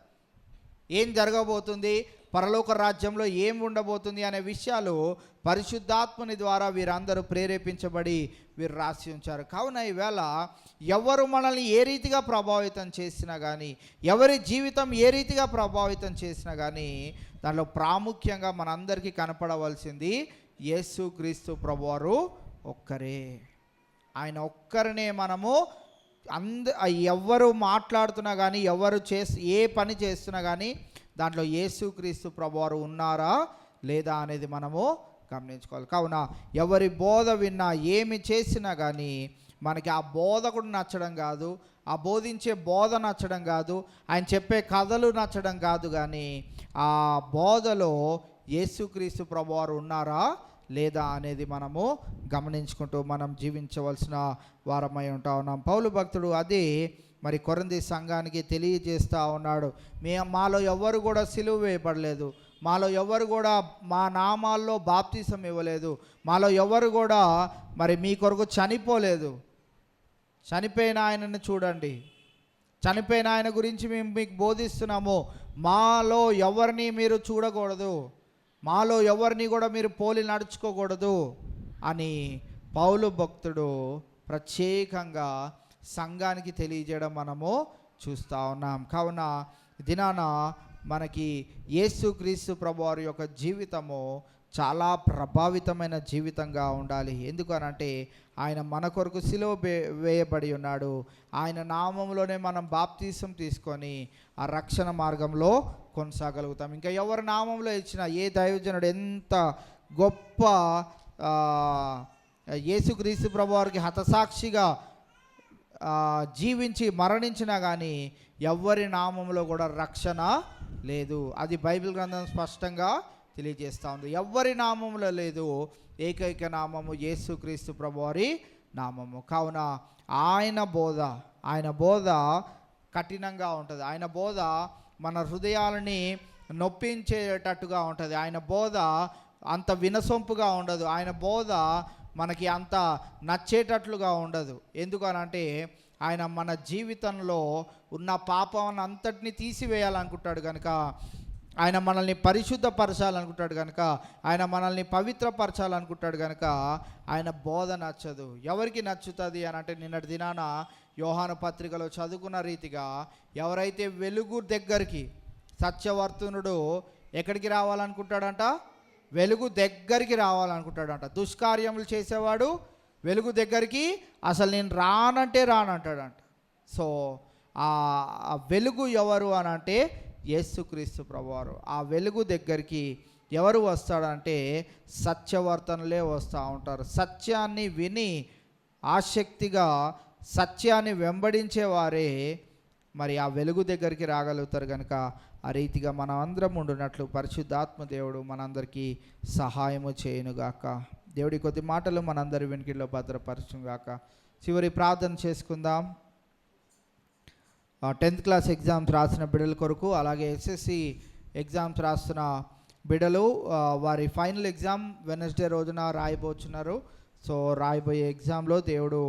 ఏం జరగబోతుంది, పరలోక రాజ్యంలో ఏం ఉండబోతుంది అనే విషయాలు పరిశుద్ధాత్మని ద్వారా వీరందరూ ప్రేరేపించబడి వీరు రాసి ఉంచారు. కావున ఈవేళ ఎవరు మనల్ని ఏ రీతిగా ప్రభావితం చేసినా కానీ, ఎవరి జీవితం ఏ రీతిగా ప్రభావితం చేసినా కానీ, దానిలో ప్రాముఖ్యంగా మనందరికీ కనపడవలసింది యేసుక్రీస్తు ప్రభువారు ఒక్కరే. ఆయన ఒక్కరినే మనము ఎవరు మాట్లాడుతున్నా కానీ, ఎవరు ఏ పని చేస్తున్నా కానీ దాంట్లో యేసుక్రీస్తు ప్రభువారు ఉన్నారా లేదా అనేది మనము గమనించుకోవాలి. కావున ఎవరి బోధ విన్నా, ఏమి చేసినా కానీ మనకి ఆ బోధకుడు నచ్చడం కాదు, ఆ బోధించే బోధ నచ్చడం కాదు, ఆయన చెప్పే కథలు నచ్చడం కాదు, కానీ ఆ బోధలో యేసుక్రీస్తు ప్రభువారు ఉన్నారా లేదా అనేది మనము గమనించుకుంటూ మనం జీవించవలసిన వారమై ఉంటా ఉన్నాం. పౌలు భక్తుడు అదే మరి కొరింథీ సంఘానికి తెలియజేస్తూ ఉన్నాడు. మాలో ఎవరు కూడా సిలువ వేయబడలేదు, మాలో ఎవరు కూడా మా నామాల్లో బాప్తిసం ఇవ్వలేదు, మాలో ఎవరు కూడా మరి మీ కొరకు చనిపోలేదు. చనిపోయిన ఆయనను చూడండి, చనిపోయిన ఆయన గురించి మేము మీకు బోధిస్తున్నాము. మాలో ఎవరిని మీరు చూడకూడదు, మాలో ఎవరిని కూడా మీరు పోలి నడుచుకోకూడదు అని పౌలు భక్తుడు ప్రత్యేకంగా సంఘానికి తెలియజేయడం మనము చూస్తూ ఉన్నాం. కావున దినాన మనకి యేసుక్రీస్తు ప్రభువారి యొక్క జీవితము చాలా ప్రభావితమైన జీవితంగా ఉండాలి. ఎందుకనంటే ఆయన మన కొరకు సిలువ వేయబడి ఉన్నాడు. ఆయన నామంలోనే మనం బాప్తీసం తీసుకొని ఆ రక్షణ మార్గంలో కొనసాగలుగుతాం. ఇంకా ఎవరి నామంలో ఇచ్చిన ఏ దైవజనుడు ఎంత గొప్ప యేసుక్రీస్తు ప్రభువారికి హతసాక్షిగా జీవించి మరణించినా కానీ ఎవరి నామంలో కూడా రక్షణ లేదు. అది బైబిల్ గ్రంథం స్పష్టంగా తెలియజేస్తూ ఉంది. ఎవరి నామంలో లేదు, ఏకైక నామము యేసుక్రీస్తు ప్రభువారి నామము. కావున ఆయన బోధ కఠినంగా ఉంటుంది, ఆయన బోధ మన హృదయాలని నొప్పించేటట్టుగా ఉంటుంది, ఆయన బోధ అంత వినసొంపుగా ఉండదు, ఆయన బోధ మనకి అంత నచ్చేటట్లుగా ఉండదు. ఎందుకనంటే ఆయన మన జీవితంలో ఉన్న పాపాన్ని అంతటిని తీసివేయాలనుకుంటాడు కనుక, ఆయన మనల్ని పరిశుద్ధపరచాలనుకుంటాడు కనుక, ఆయన మనల్ని పవిత్రపరచాలనుకుంటాడు కనుక ఆయన బోధ నచ్చదు. ఎవరికి నచ్చుతుంది అని అంటే, నిన్నటి దినాన యోహాను పత్రికలో చదువుకున్న రీతిగా ఎవరైతే వెలుగు దగ్గరికి, సత్యవర్తనుడు ఎక్కడికి రావాలనుకుంటాడంట, వెలుగు దగ్గరికి రావాలనుకుంటాడంట. దుష్కార్యములు చేసేవాడు వెలుగు దగ్గరికి అసలు నేను రానంటే రానంటాడంట. సో ఆ వెలుగు ఎవరు అని అంటే యేసుక్రీస్తు ప్రభువారు. ఆ వెలుగు దగ్గరికి ఎవరు వస్తాడంటే సత్యవర్తనులే వస్తూ ఉంటారు. సత్యాన్ని విని ఆసక్తిగా సత్యాన్ని వెంబడించేవారే మరి ఆ వెలుగు దగ్గరికి రాగలుగుతారు. కనుక ఆ రీతిగా మనం అందరం ఉండునట్లు పరిశుద్ధాత్మ దేవుడు మనందరికీ సహాయము చేయునుగాక. దేవుడి కొద్ది మాటలు మనందరి వెనుకల్లో భద్రపరచుగాక. చివరి ప్రార్థన చేసుకుందాం. 10th క్లాస్ ఎగ్జామ్స్ రాసిన బిడ్డల కొరకు, అలాగే SSC ఎగ్జామ్స్ రాస్తున్న బిడ్డలు వారి ఫైనల్ ఎగ్జామ్ వెనస్డే రోజున రాయబోతున్నారు. సో రాయబోయే ఎగ్జామ్లో దేవుడు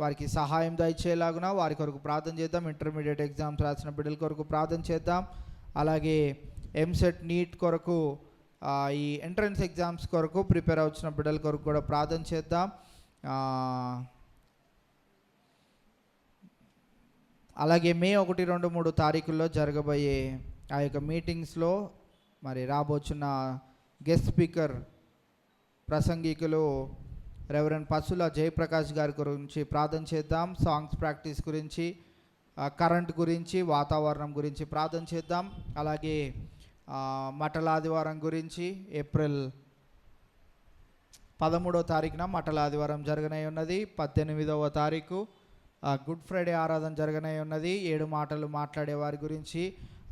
వారికి సహాయం దయచేలాగున వారి కొరకు ప్రార్థన చేద్దాం. ఇంటర్మీడియట్ ఎగ్జామ్స్ రాసిన బిడ్డల కొరకు ప్రార్థన చేద్దాం. అలాగే ఎంసెట్ నీట్ కొరకు, ఈ ఎంట్రన్స్ ఎగ్జామ్స్ కొరకు ప్రిపేర్ అవుతున్న బిడ్డల కొరకు కూడా ప్రార్థన చేద్దాం. అలాగే మే 1, 2, 3 తారీఖుల్లో జరగబోయే ఆ యొక్క మీటింగ్స్లో మరి రాబోచున్న గెస్ట్ స్పీకర్ ప్రసంగికులు రెవరెండ్ పసుల జయప్రకాష్ గారి గురించి ప్రార్థన చేద్దాం. సాంగ్స్ ప్రాక్టీస్ గురించి, కరెంట్ గురించి, వాతావరణం గురించి ప్రార్థన చేద్దాం. అలాగే మటల ఆదివారం గురించి ఏప్రిల్ 13వ తారీఖున మటల ఆదివారం జరగనే ఉన్నది. 18వ తారీఖు గుడ్ ఫ్రైడే ఆరాధన జరగనే ఉన్నది, 7 మాటలు మాట్లాడే వారి గురించి.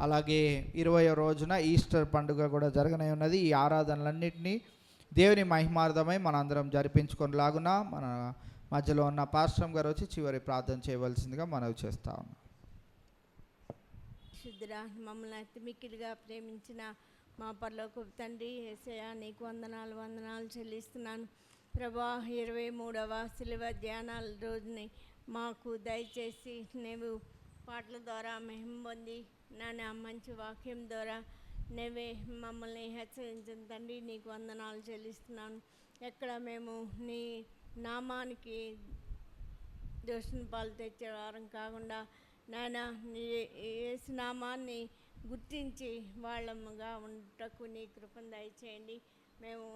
అలాగే 20వ రోజున ఈస్టర్ పండుగ కూడా జరగనే ఉన్నది. ఈ ఆరాధనలన్నింటినీ దేవుని మహిమార్థమై మనందరం జరిపించుకొనిలాగున మన మధ్యలో ఉన్న పాస్టర్ గారు వచ్చి చివరి ప్రార్థన చేయవలసిందిగా మనవి చేస్తా ఉన్నాం. శుద్ధుడా, మమ్మల్ని అతి మిక్కిలిగా ప్రేమించిన మా పరలోకపు తండ్రి యేసయ్యా, నీకు వందనాలు చెల్లిస్తున్నాను ప్రభా. 23వ శిలువ ధ్యానాల రోజుని మాకు దయచేసి నీవు పాటల ద్వారా మహిమ పొంది నా మంచి వాక్యం ద్వారా నువ్వే మమ్మల్ని హెచ్చరించిన తండ్రి నీకు వందనాలు చెల్లిస్తున్నాను. ఎక్కడ మేము నీ నామానికి దోషణ పాలు తెచ్చే వారం కాకుండా నాయన నీ యేసు నామాన్ని గుర్తించి వాళ్ళముగా ఉండటకు నీ కృపను దయచేయండి. మేము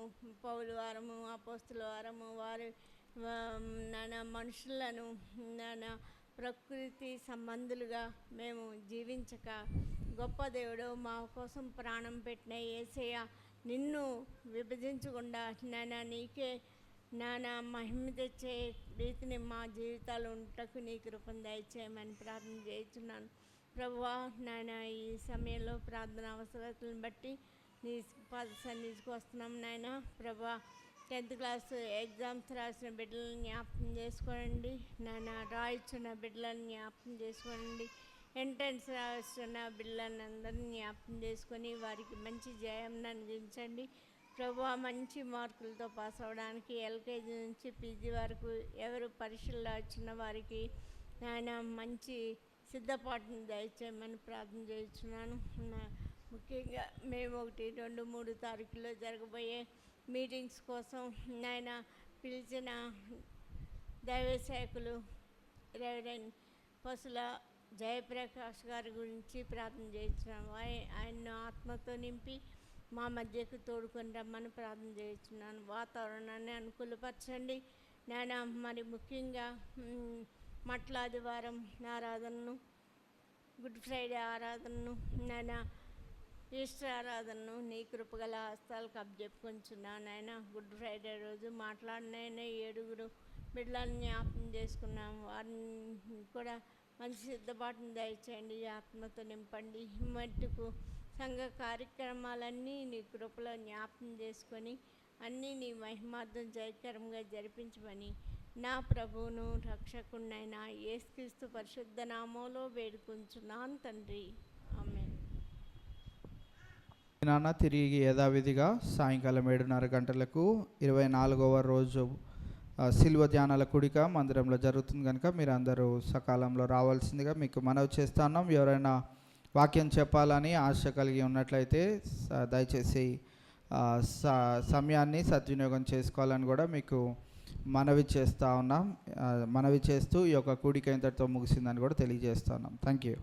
పౌలు వారము, అపోస్తుల వారము, వారి నాన్న మనుషులను నాన్న ప్రకృతి సంబంధులుగా మేము జీవించక గొప్ప దేవుడు మా కోసం ప్రాణం పెట్టిన యేసయ్య నిన్ను విభజించకుండా నాన్న నీకే నాన్న మహిమ తెచ్చే రీతిని మా జీవితాలు ఉండటకు నీ కృపను దయచేయమని ప్రార్థన చేస్తున్నాను. ప్రభువా నాయన ఈ సమయంలో ప్రార్థన అవసరతలను బట్టి నీ పాద సన్నిధికి వస్తున్నాం నాయన. ప్రభువా 10th క్లాస్ ఎగ్జామ్స్ రాసిన బిడ్డలను జ్ఞాపకం చేసుకోండి నాయన. రాయిస్తున్న బిడ్డలను జ్ఞాపకం చేసుకోండి. ఎంట్రన్స్ రాస్తున్న బిడ్డలను అందరినీ జ్ఞాపకం చేసుకొని వారికి మంచి జయం అందించండి. ప్రభువా మంచి మార్కులతో పాస్ అవ్వడానికి ఎల్కేజీ నుంచి పీజీ వరకు ఎవరు పరీక్షల్లో వచ్చిన వారికి ఆయన మంచి సిద్ధపాటును దయచేయమని ప్రార్థన చేస్తున్నాను. ముఖ్యంగా మేము 1, 2, 3 తారీఖుల్లో జరగబోయే మీటింగ్స్ కోసం నాయన పిలిచిన దైవ సేవకులు రెవరెండ్ పసుల జయప్రకాష్ గారి గురించి ప్రార్థన చేస్తున్నాము. ఆయన్ను ఆత్మతో నింపి మా మధ్యకు తోడుకొని రమ్మని ప్రార్థన చేస్తున్నాను. వాతావరణాన్ని అనుకూలపరచండి నాయన. మరి ముఖ్యంగా మట్లాదివారం ఆరాధనను, గుడ్ ఫ్రైడే ఆరాధనను నాయన, ఈస్టర్ ఆరాధనను నీ కృపగల హస్తాలకు అప్పచెప్పుకొంచున్నాను నాయన. గుడ్ ఫ్రైడే రోజు మాట్లాడినైనా 7 బిడ్డలను జ్ఞాపకం చేసుకున్నాము. వారిని కూడా మంచి సిద్ధపాటును దయచేయండి, ఆత్మతో నింపండి. మట్టుకు సంఘ కార్యక్రమాలన్నీ నీ కృపలో జ్ఞాపకం చేసుకొని అన్నీ నీ మహిమార్థం జయకరంగా జరిపించమని నా ప్రభువును రక్షకుడినైన యేసుక్రీస్తు పరిశుద్ధ నామంలో వేడుకుంటున్నాను తండ్రి. ఆమేన్. నాన్న తిరిగి యథావిధిగా సాయంకాలం 7:30 గంటలకు 24వ రోజు శిలువ ధ్యానాల కూడిక మందిరంలో జరుగుతుంది కనుక మీరు అందరూ సకాలంలో రావాల్సిందిగా మీకు మనవి చేస్తున్నాం. ఎవరైనా వాక్యం చెప్పాలని ఆశ కలిగి ఉన్నట్లయితే దయచేసి సమయాన్ని సద్వినియోగం చేసుకోవాలని కూడా మీకు మనవి చేస్తూ ఉన్నాం. మనవి చేస్తూ ఈ యొక్క కూడిక ఇంతటితో ముగిసిందని కూడా తెలియజేస్తున్నాం. Thank you.